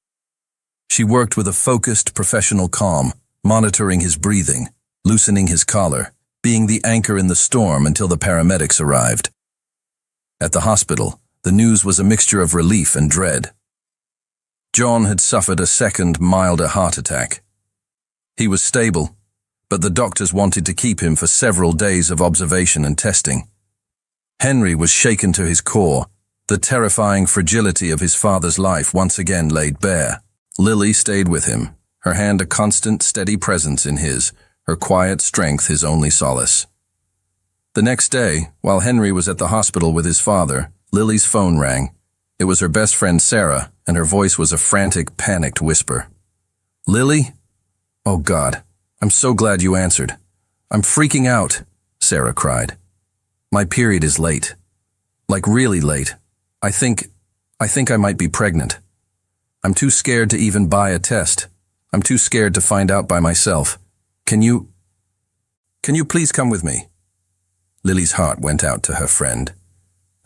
She worked with a focused, professional calm, monitoring his breathing, loosening his collar, being the anchor in the storm until the paramedics arrived. At the hospital, the news was a mixture of relief and dread. John had suffered a second, milder heart attack. He was stable, but the doctors wanted to keep him for several days of observation and testing. Henry was shaken to his core, the terrifying fragility of his father's life once again laid bare. Lily stayed with him, her hand a constant, steady presence in his, her quiet strength his only solace. The next day, while Henry was at the hospital with his father, Lily's phone rang. It was her best friend Sarah, and her voice was a frantic, panicked whisper. "Lily? Oh God, I'm so glad you answered. I'm freaking out," Sarah cried. "My period is late. Like really late. I think I might be pregnant. I'm too scared to even buy a test. I'm too scared to find out by myself. Can you please come with me?" Lily's heart went out to her friend.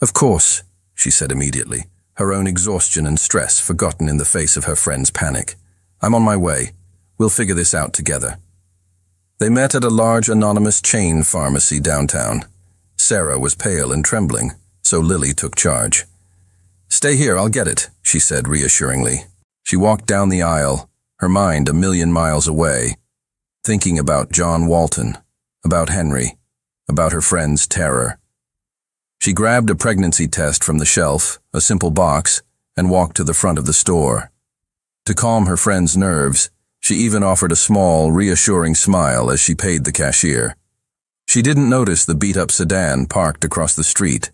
"Of course," she said immediately, her own exhaustion and stress forgotten in the face of her friend's panic. "I'm on my way. We'll figure this out together." They met at a large anonymous chain pharmacy downtown. Sarah was pale and trembling, so Lily took charge. "Stay here, I'll get it," she said reassuringly. She walked down the aisle, her mind a million miles away, thinking about John Walton, about Henry, about her friend's terror. She grabbed a pregnancy test from the shelf, a simple box, and walked to the front of the store. To calm her friend's nerves, she even offered a small, reassuring smile as she paid the cashier. She didn't notice the beat-up sedan parked across the street.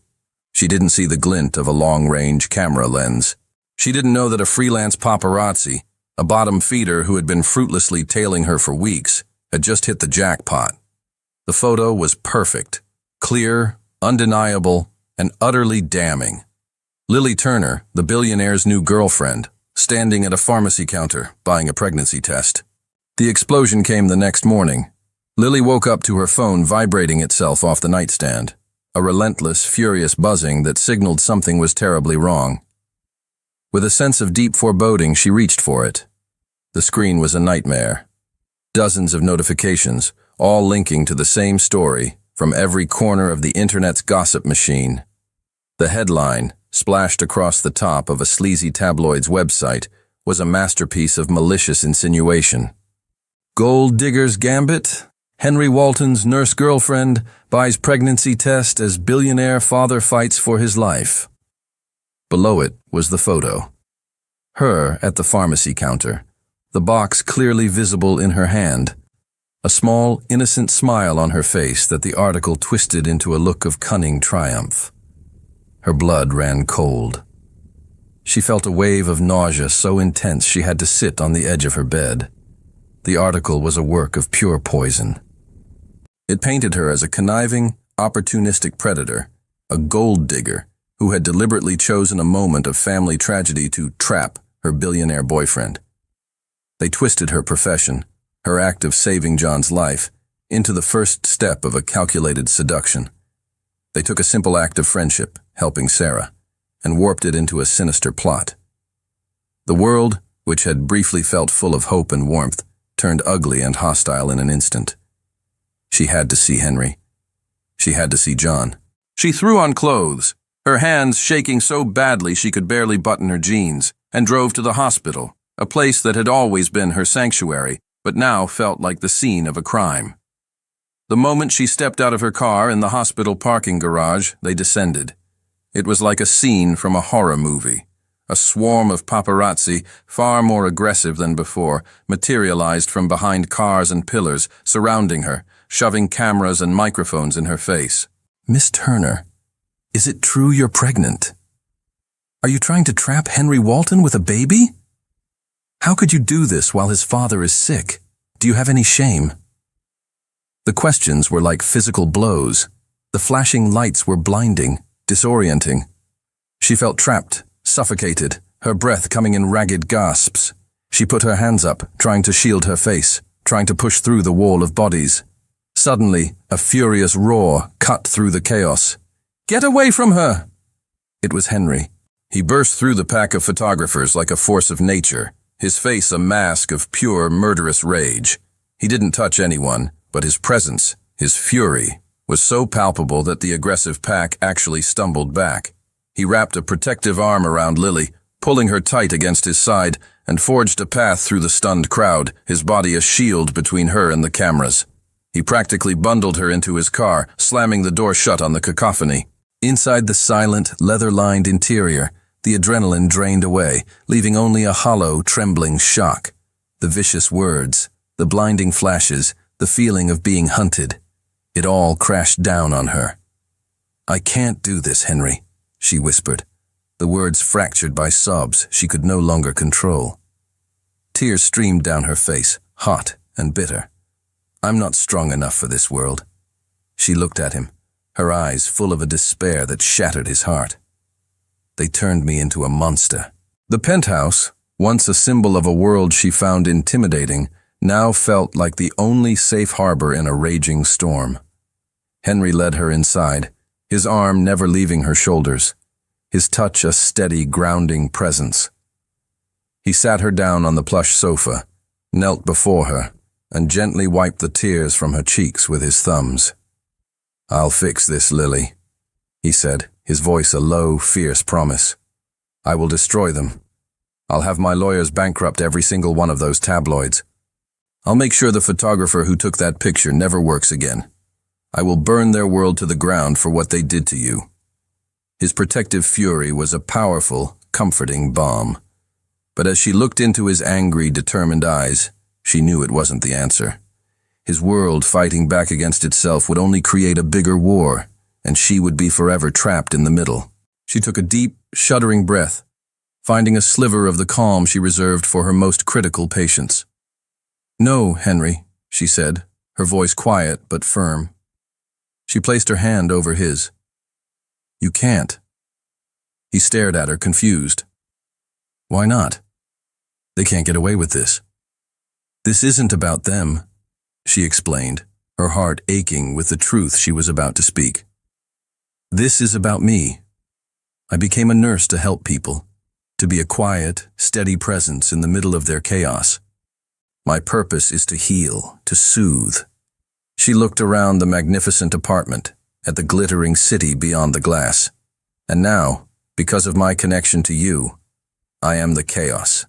She didn't see the glint of a long-range camera lens. She didn't know that a freelance paparazzi, a bottom feeder who had been fruitlessly tailing her for weeks, had just hit the jackpot. The photo was perfect, clear, undeniable, and utterly damning. Lily Turner, the billionaire's new girlfriend, standing at a pharmacy counter, buying a pregnancy test. The explosion came the next morning. Lily woke up to her phone vibrating itself off the nightstand, a relentless, furious buzzing that signaled something was terribly wrong. With a sense of deep foreboding, she reached for it. The screen was a nightmare. Dozens of notifications, all linking to the same story, from every corner of the internet's gossip machine. The headline, splashed across the top of a sleazy tabloid's website, was a masterpiece of malicious insinuation. "Gold digger's gambit? Henry Walton's nurse girlfriend buys pregnancy test as billionaire father fights for his life." Below it was the photo. Her at the pharmacy counter, the box clearly visible in her hand. A small, innocent smile on her face that the article twisted into a look of cunning triumph. Her blood ran cold. She felt a wave of nausea so intense she had to sit on the edge of her bed. The article was a work of pure poison. It painted her as a conniving, opportunistic predator, a gold digger who had deliberately chosen a moment of family tragedy to trap her billionaire boyfriend. They twisted her profession, her act of saving John's life, into the first step of a calculated seduction. They took a simple act of friendship, helping Sarah, and warped it into a sinister plot. The world, which had briefly felt full of hope and warmth, turned ugly and hostile in an instant. She had to see Henry. She had to see John. She threw on clothes, her hands shaking so badly she could barely button her jeans, and drove to the hospital, a place that had always been her sanctuary, but now felt like the scene of a crime. The moment she stepped out of her car in the hospital parking garage, they descended. It was like a scene from a horror movie. A swarm of paparazzi, far more aggressive than before, materialized from behind cars and pillars, surrounding her, shoving cameras and microphones in her face. "Miss Turner, is it true you're pregnant? Are you trying to trap Henry Walton with a baby? How could you do this while his father is sick? Do you have any shame?" The questions were like physical blows. The flashing lights were blinding, disorienting. She felt trapped, suffocated, her breath coming in ragged gasps. She put her hands up, trying to shield her face, trying to push through the wall of bodies. Suddenly, a furious roar cut through the chaos. "Get away from her!" It was Henry. He burst through the pack of photographers like a force of nature, his face a mask of pure, murderous rage. He didn't touch anyone, but his presence, his fury, was so palpable that the aggressive pack actually stumbled back. He wrapped a protective arm around Lily, pulling her tight against his side, and forged a path through the stunned crowd, his body a shield between her and the cameras. He practically bundled her into his car, slamming the door shut on the cacophony. Inside the silent, leather-lined interior, the adrenaline drained away, leaving only a hollow, trembling shock. The vicious words, the blinding flashes, the feeling of being hunted. It all crashed down on her. "I can't do this, Henry," she whispered, the words fractured by sobs she could no longer control. Tears streamed down her face, hot and bitter. "I'm not strong enough for this world." She looked at him, her eyes full of a despair that shattered his heart. "They turned me into a monster." The penthouse, once a symbol of a world she found intimidating, now felt like the only safe harbor in a raging storm. Henry led her inside, his arm never leaving her shoulders, his touch a steady, grounding presence. He sat her down on the plush sofa, knelt before her, and gently wiped the tears from her cheeks with his thumbs. "I'll fix this, Lily," he said, his voice a low, fierce promise. "I will destroy them. I'll have my lawyers bankrupt every single one of those tabloids. I'll make sure the photographer who took that picture never works again. I will burn their world to the ground for what they did to you." His protective fury was a powerful, comforting balm. But as she looked into his angry, determined eyes, she knew it wasn't the answer. His world fighting back against itself would only create a bigger war, and she would be forever trapped in the middle. She took a deep, shuddering breath, finding a sliver of the calm she reserved for her most critical patients. "No, Henry," she said, her voice quiet but firm. She placed her hand over his. "You can't." He stared at her, confused. "Why not? They can't get away with this." "This isn't about them," she explained, her heart aching with the truth she was about to speak. "This is about me. I became a nurse to help people, to be a quiet, steady presence in the middle of their chaos. My purpose is to heal, to soothe." She looked around the magnificent apartment, at the glittering city beyond the glass. "And now, because of my connection to you, I am the chaos.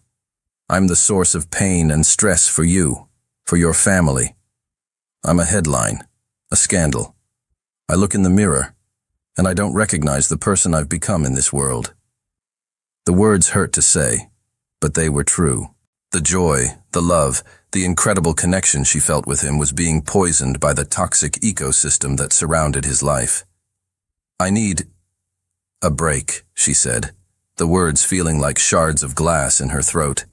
I'm the source of pain and stress for you, for your family. I'm a headline, a scandal. I look in the mirror, and I don't recognize the person I've become in this world." The words hurt to say, but they were true. The joy, the love, the incredible connection she felt with him was being poisoned by the toxic ecosystem that surrounded his life. "I need a break," she said, the words feeling like shards of glass in her throat.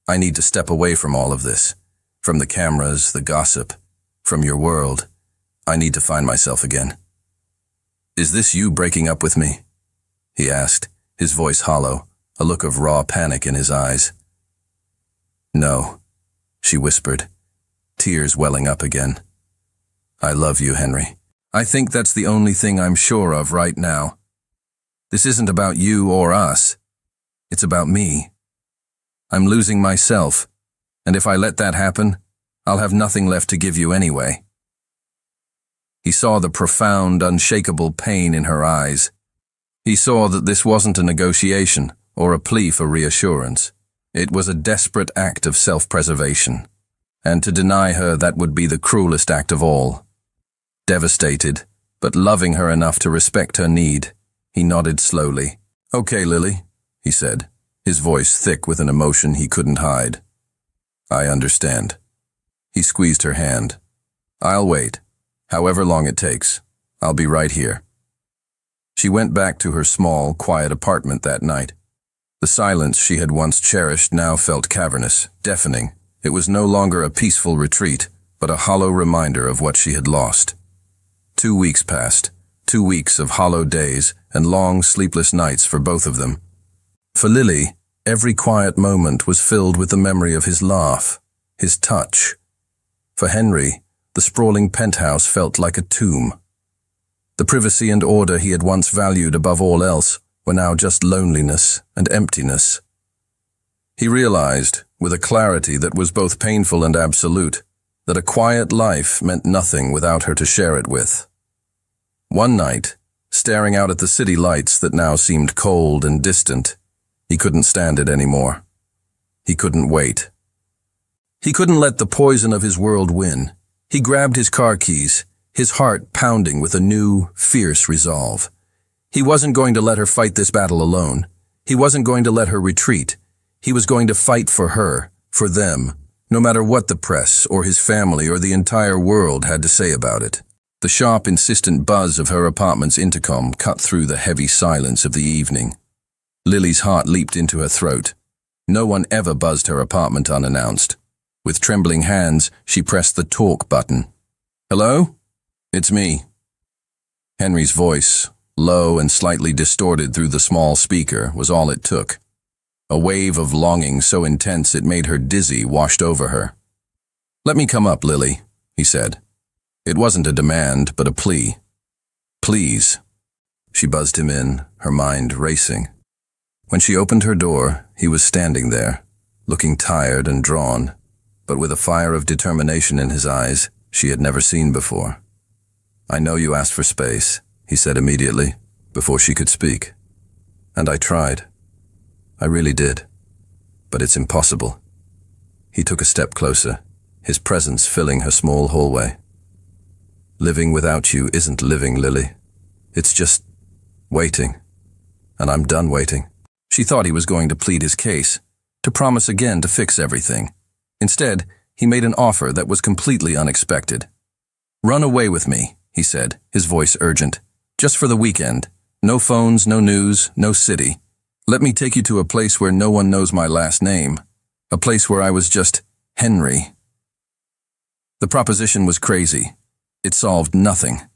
"I need to step away from all of this, from the cameras, the gossip, from your world. I need to find myself again." "Is this you breaking up with me?" he asked, his voice hollow, a look of raw panic in his eyes. "No," she whispered, tears welling up again. "I love you, Henry. I think that's the only thing I'm sure of right now. This isn't about you or us. It's about me. I'm losing myself, and if I let that happen, I'll have nothing left to give you anyway." He saw the profound, unshakable pain in her eyes. He saw that this wasn't a negotiation or a plea for reassurance. It was a desperate act of self-preservation, and to deny her that would be the cruelest act of all. Devastated, but loving her enough to respect her need, he nodded slowly. "Okay, Lily," he said, his voice thick with an emotion he couldn't hide. "I understand." He squeezed her hand. "I'll wait. However long it takes. I'll be right here." She went back to her small, quiet apartment that night. The silence she had once cherished now felt cavernous, deafening. It was no longer a peaceful retreat, but a hollow reminder of what she had lost. 2 weeks passed, 2 weeks of hollow days and long, sleepless nights for both of them. For Lily, every quiet moment was filled with the memory of his laugh, his touch. For Henry, the sprawling penthouse felt like a tomb. The privacy and order he had once valued above all else were now just loneliness and emptiness. He realized, with a clarity that was both painful and absolute, that a quiet life meant nothing without her to share it with. One night, staring out at the city lights that now seemed cold and distant, he couldn't stand it anymore. He couldn't wait. He couldn't let the poison of his world win. He grabbed his car keys, his heart pounding with a new, fierce resolve. He wasn't going to let her fight this battle alone. He wasn't going to let her retreat. He was going to fight for her, for them, no matter what the press or his family or the entire world had to say about it. The sharp, insistent buzz of her apartment's intercom cut through the heavy silence of the evening. Lily's heart leaped into her throat. No one ever buzzed her apartment unannounced. With trembling hands, she pressed the talk button. "Hello? It's me." Henry's voice, low and slightly distorted through the small speaker, was all it took. A wave of longing so intense it made her dizzy washed over her. "Let me come up, Lily," he said. It wasn't a demand, but a plea. "Please." She buzzed him in, her mind racing. When she opened her door, he was standing there, looking tired and drawn, but with a fire of determination in his eyes she had never seen before. "I know you asked for space," he said immediately, before she could speak. "And I tried. I really did. But it's impossible." He took a step closer, his presence filling her small hallway. "Living without you isn't living, Lily. It's just waiting. And I'm done waiting." She thought he was going to plead his case, to promise again to fix everything. Instead, he made an offer that was completely unexpected. "Run away with me," he said, his voice urgent. "Just for the weekend. No phones, no news, no city. Let me take you to a place where no one knows my last name. A place where I was just Henry." The proposition was crazy. It solved nothing.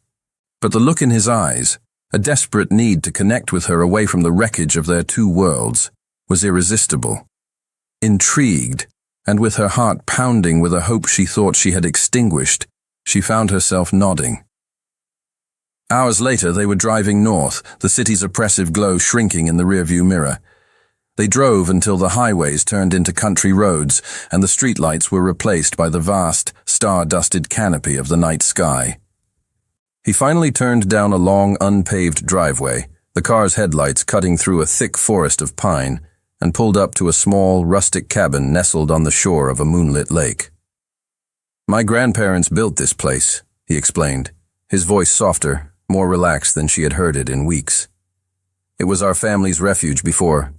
But the look in his eyes, a desperate need to connect with her away from the wreckage of their two worlds, was irresistible. Intrigued, and with her heart pounding with a hope she thought she had extinguished, she found herself nodding. Hours later, they were driving north, the city's oppressive glow shrinking in the rearview mirror. They drove until the highways turned into country roads, and the streetlights were replaced by the vast, star-dusted canopy of the night sky. He finally turned down a long, unpaved driveway, the car's headlights cutting through a thick forest of pine, and pulled up to a small, rustic cabin nestled on the shore of a moonlit lake. "My grandparents built this place," he explained, his voice softer, more relaxed than she had heard it in weeks. "It was our family's refuge before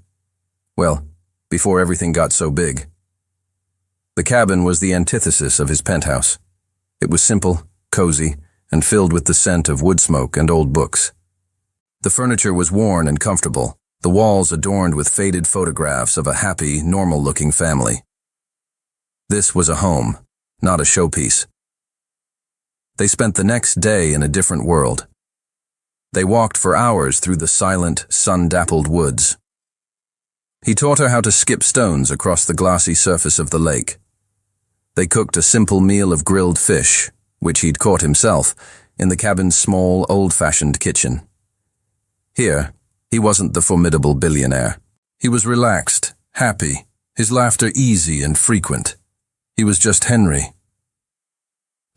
everything got so big." The cabin was the antithesis of his penthouse. It was simple, cozy, and filled with the scent of wood smoke and old books. The furniture was worn and comfortable, the walls adorned with faded photographs of a happy, normal-looking family. This was a home, not a showpiece. They spent the next day in a different world. They walked for hours through the silent, sun-dappled woods. He taught her how to skip stones across the glassy surface of the lake. They cooked a simple meal of grilled fish, which he'd caught himself, in the cabin's small, old-fashioned kitchen. Here, he wasn't the formidable billionaire. He was relaxed, happy, his laughter easy and frequent. He was just Henry.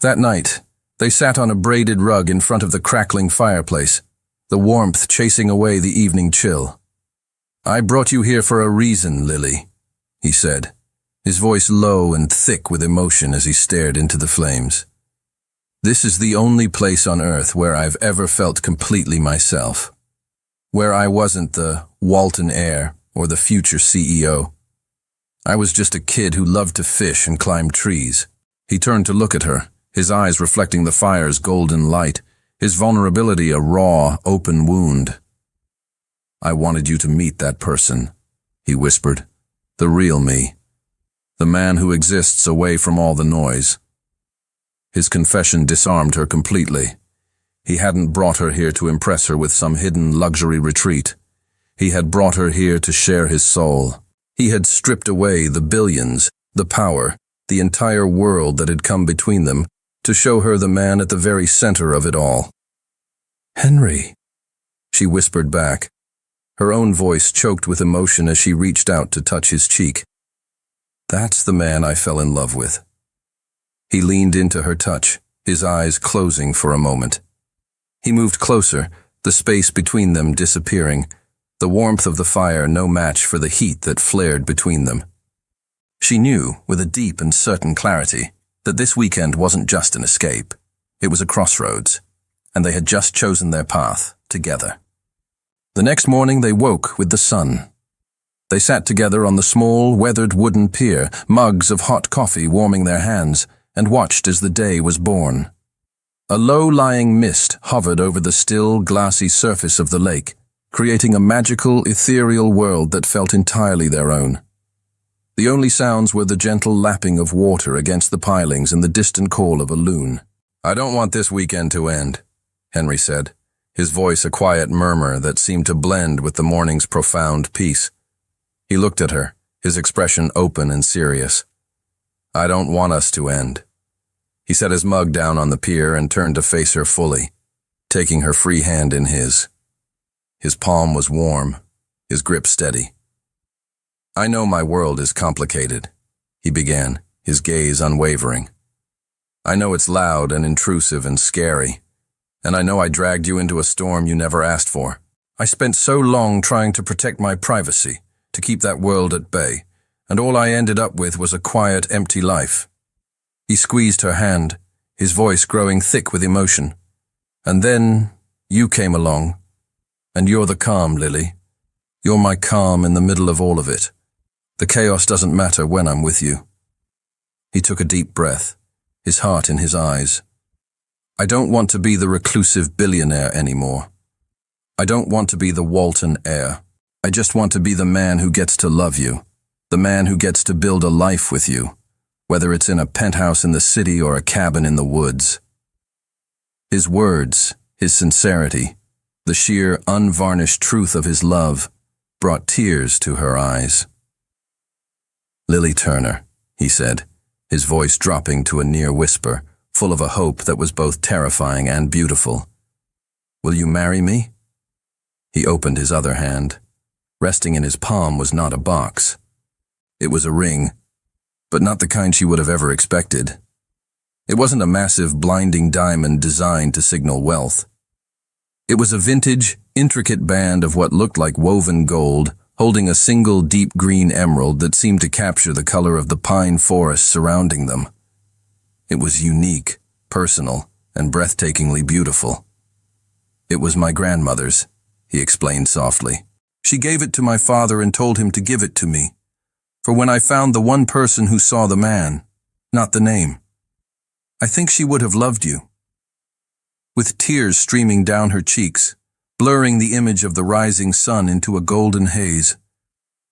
That night, they sat on a braided rug in front of the crackling fireplace, the warmth chasing away the evening chill. "I brought you here for a reason, Lily," he said, his voice low and thick with emotion as he stared into the flames. "This is the only place on earth where I've ever felt completely myself, where I wasn't the Walton heir or the future CEO. I was just a kid who loved to fish and climb trees." He turned to look at her, his eyes reflecting the fire's golden light, his vulnerability a raw, open wound. "I wanted you to meet that person," he whispered. "The real me. The man who exists away from all the noise." His confession disarmed her completely. He hadn't brought her here to impress her with some hidden luxury retreat. He had brought her here to share his soul. He had stripped away the billions, the power, the entire world that had come between them, to show her the man at the very center of it all. "Henry," she whispered back, her own voice choked with emotion as she reached out to touch his cheek. "That's the man I fell in love with." He leaned into her touch, his eyes closing for a moment. He moved closer, the space between them disappearing, the warmth of the fire no match for the heat that flared between them. She knew, with a deep and certain clarity, that this weekend wasn't just an escape. It was a crossroads, and they had just chosen their path, together. The next morning they woke with the sun. They sat together on the small, weathered wooden pier, mugs of hot coffee warming their hands, and watched as the day was born. A low-lying mist hovered over the still, glassy surface of the lake, creating a magical, ethereal world that felt entirely their own. The only sounds were the gentle lapping of water against the pilings and the distant call of a loon. "I don't want this weekend to end," Henry said, his voice a quiet murmur that seemed to blend with the morning's profound peace. He looked at her, his expression open and serious. "I don't want us to end." He set his mug down on the pier and turned to face her fully, taking her free hand in his. His palm was warm, his grip steady. "I know my world is complicated," he began, his gaze unwavering. "I know it's loud and intrusive and scary, and I know I dragged you into a storm you never asked for. I spent so long trying to protect my privacy, to keep that world at bay, and all I ended up with was a quiet, empty life." He squeezed her hand, his voice growing thick with emotion. "And then you came along, and you're the calm, Lily. You're my calm in the middle of all of it. The chaos doesn't matter when I'm with you." He took a deep breath, his heart in his eyes. "I don't want to be the reclusive billionaire anymore. I don't want to be the Walton heir. I just want to be the man who gets to love you, the man who gets to build a life with you, whether it's in a penthouse in the city or a cabin in the woods." His words, his sincerity, the sheer, unvarnished truth of his love, brought tears to her eyes. "Lily Turner," he said, his voice dropping to a near whisper, full of a hope that was both terrifying and beautiful. "Will you marry me?" He opened his other hand. Resting in his palm was not a box. It was a ring, but not the kind she would have ever expected. It wasn't a massive, blinding diamond designed to signal wealth. It was a vintage, intricate band of what looked like woven gold, holding a single deep green emerald that seemed to capture the color of the pine forest surrounding them. It was unique, personal, and breathtakingly beautiful. "It was my grandmother's," he explained softly. "She gave it to my father and told him to give it to me, for when I found the one person who saw the man, not the name. I think she would have loved you." With tears streaming down her cheeks, blurring the image of the rising sun into a golden haze,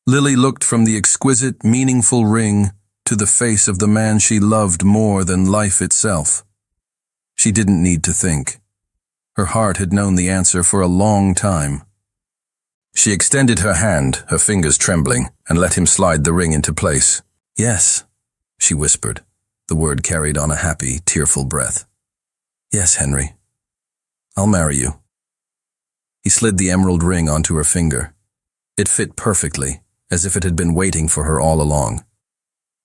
Lily looked from the exquisite, meaningful ring to the face of the man she loved more than life itself. She didn't need to think. Her heart had known the answer for a long time. She extended her hand, her fingers trembling, and let him slide the ring into place. "Yes," she whispered, the word carried on a happy, tearful breath. "Yes, Henry. I'll marry you." He slid the emerald ring onto her finger. It fit perfectly, as if it had been waiting for her all along.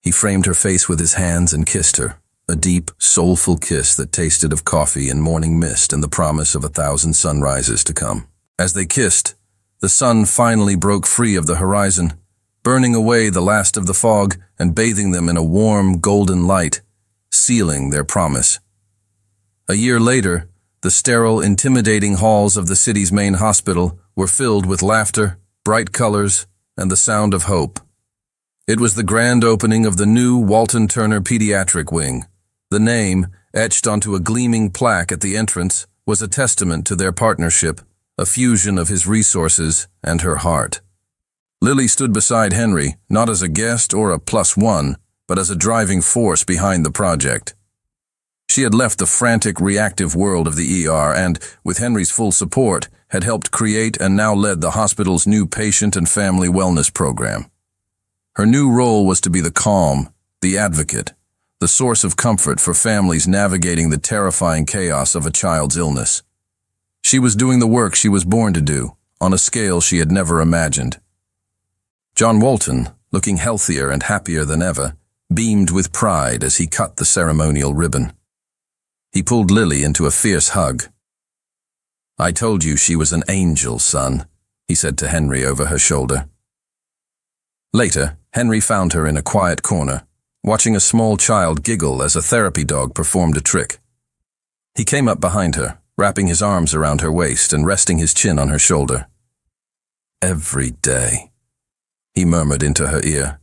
He framed her face with his hands and kissed her, a deep, soulful kiss that tasted of coffee and morning mist and the promise of 1,000 sunrises to come. As they kissed, the sun finally broke free of the horizon, burning away the last of the fog and bathing them in a warm, golden light, sealing their promise. A year later, the sterile, intimidating halls of the city's main hospital were filled with laughter, bright colors, and the sound of hope. It was the grand opening of the new Walton Turner Pediatric Wing. The name, etched onto a gleaming plaque at the entrance, was a testament to their partnership, a fusion of his resources and her heart. Lily stood beside Henry, not as a guest or a +1, but as a driving force behind the project. She had left the frantic, reactive world of the ER and, with Henry's full support, had helped create and now led the hospital's new patient and family wellness program. Her new role was to be the calm, the advocate, the source of comfort for families navigating the terrifying chaos of a child's illness. She was doing the work she was born to do, on a scale she had never imagined. John Walton, looking healthier and happier than ever, beamed with pride as he cut the ceremonial ribbon. He pulled Lily into a fierce hug. "I told you she was an angel, son," he said to Henry over her shoulder. Later, Henry found her in a quiet corner, watching a small child giggle as a therapy dog performed a trick. He came up behind her, wrapping his arms around her waist and resting his chin on her shoulder. "Every day," he murmured into her ear,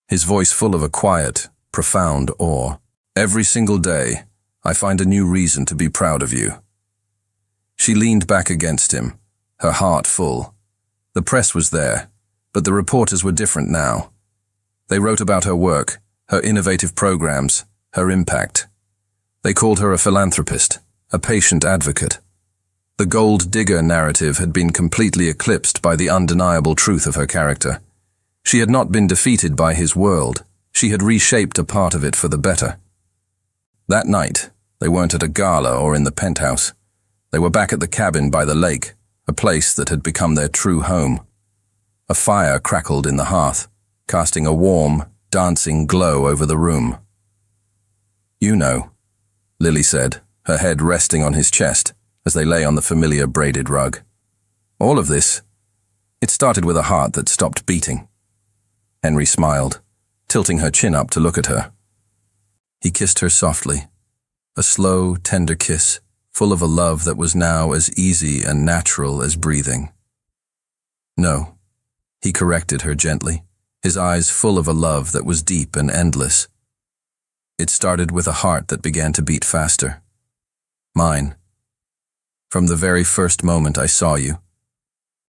his voice full of a quiet, profound awe. "Every single day, I find a new reason to be proud of you." She leaned back against him, her heart full. The press was there, but the reporters were different now. They wrote about her work, her innovative programs, her impact. They called her a philanthropist, a patient advocate. The gold digger narrative had been completely eclipsed by the undeniable truth of her character. She had not been defeated by his world. She had reshaped a part of it for the better. That night, they weren't at a gala or in the penthouse. They were back at the cabin by the lake, a place that had become their true home. A fire crackled in the hearth, casting a warm, dancing glow over the room. "You know," Lily said, her head resting on his chest as they lay on the familiar braided rug. "All of this, it started with a heart that stopped beating." Henry smiled, tilting her chin up to look at her. He kissed her softly, a slow, tender kiss, full of a love that was now as easy and natural as breathing. "No," he corrected her gently, his eyes full of a love that was deep and endless. "It started with a heart that began to beat faster. Mine. From the very first moment I saw you,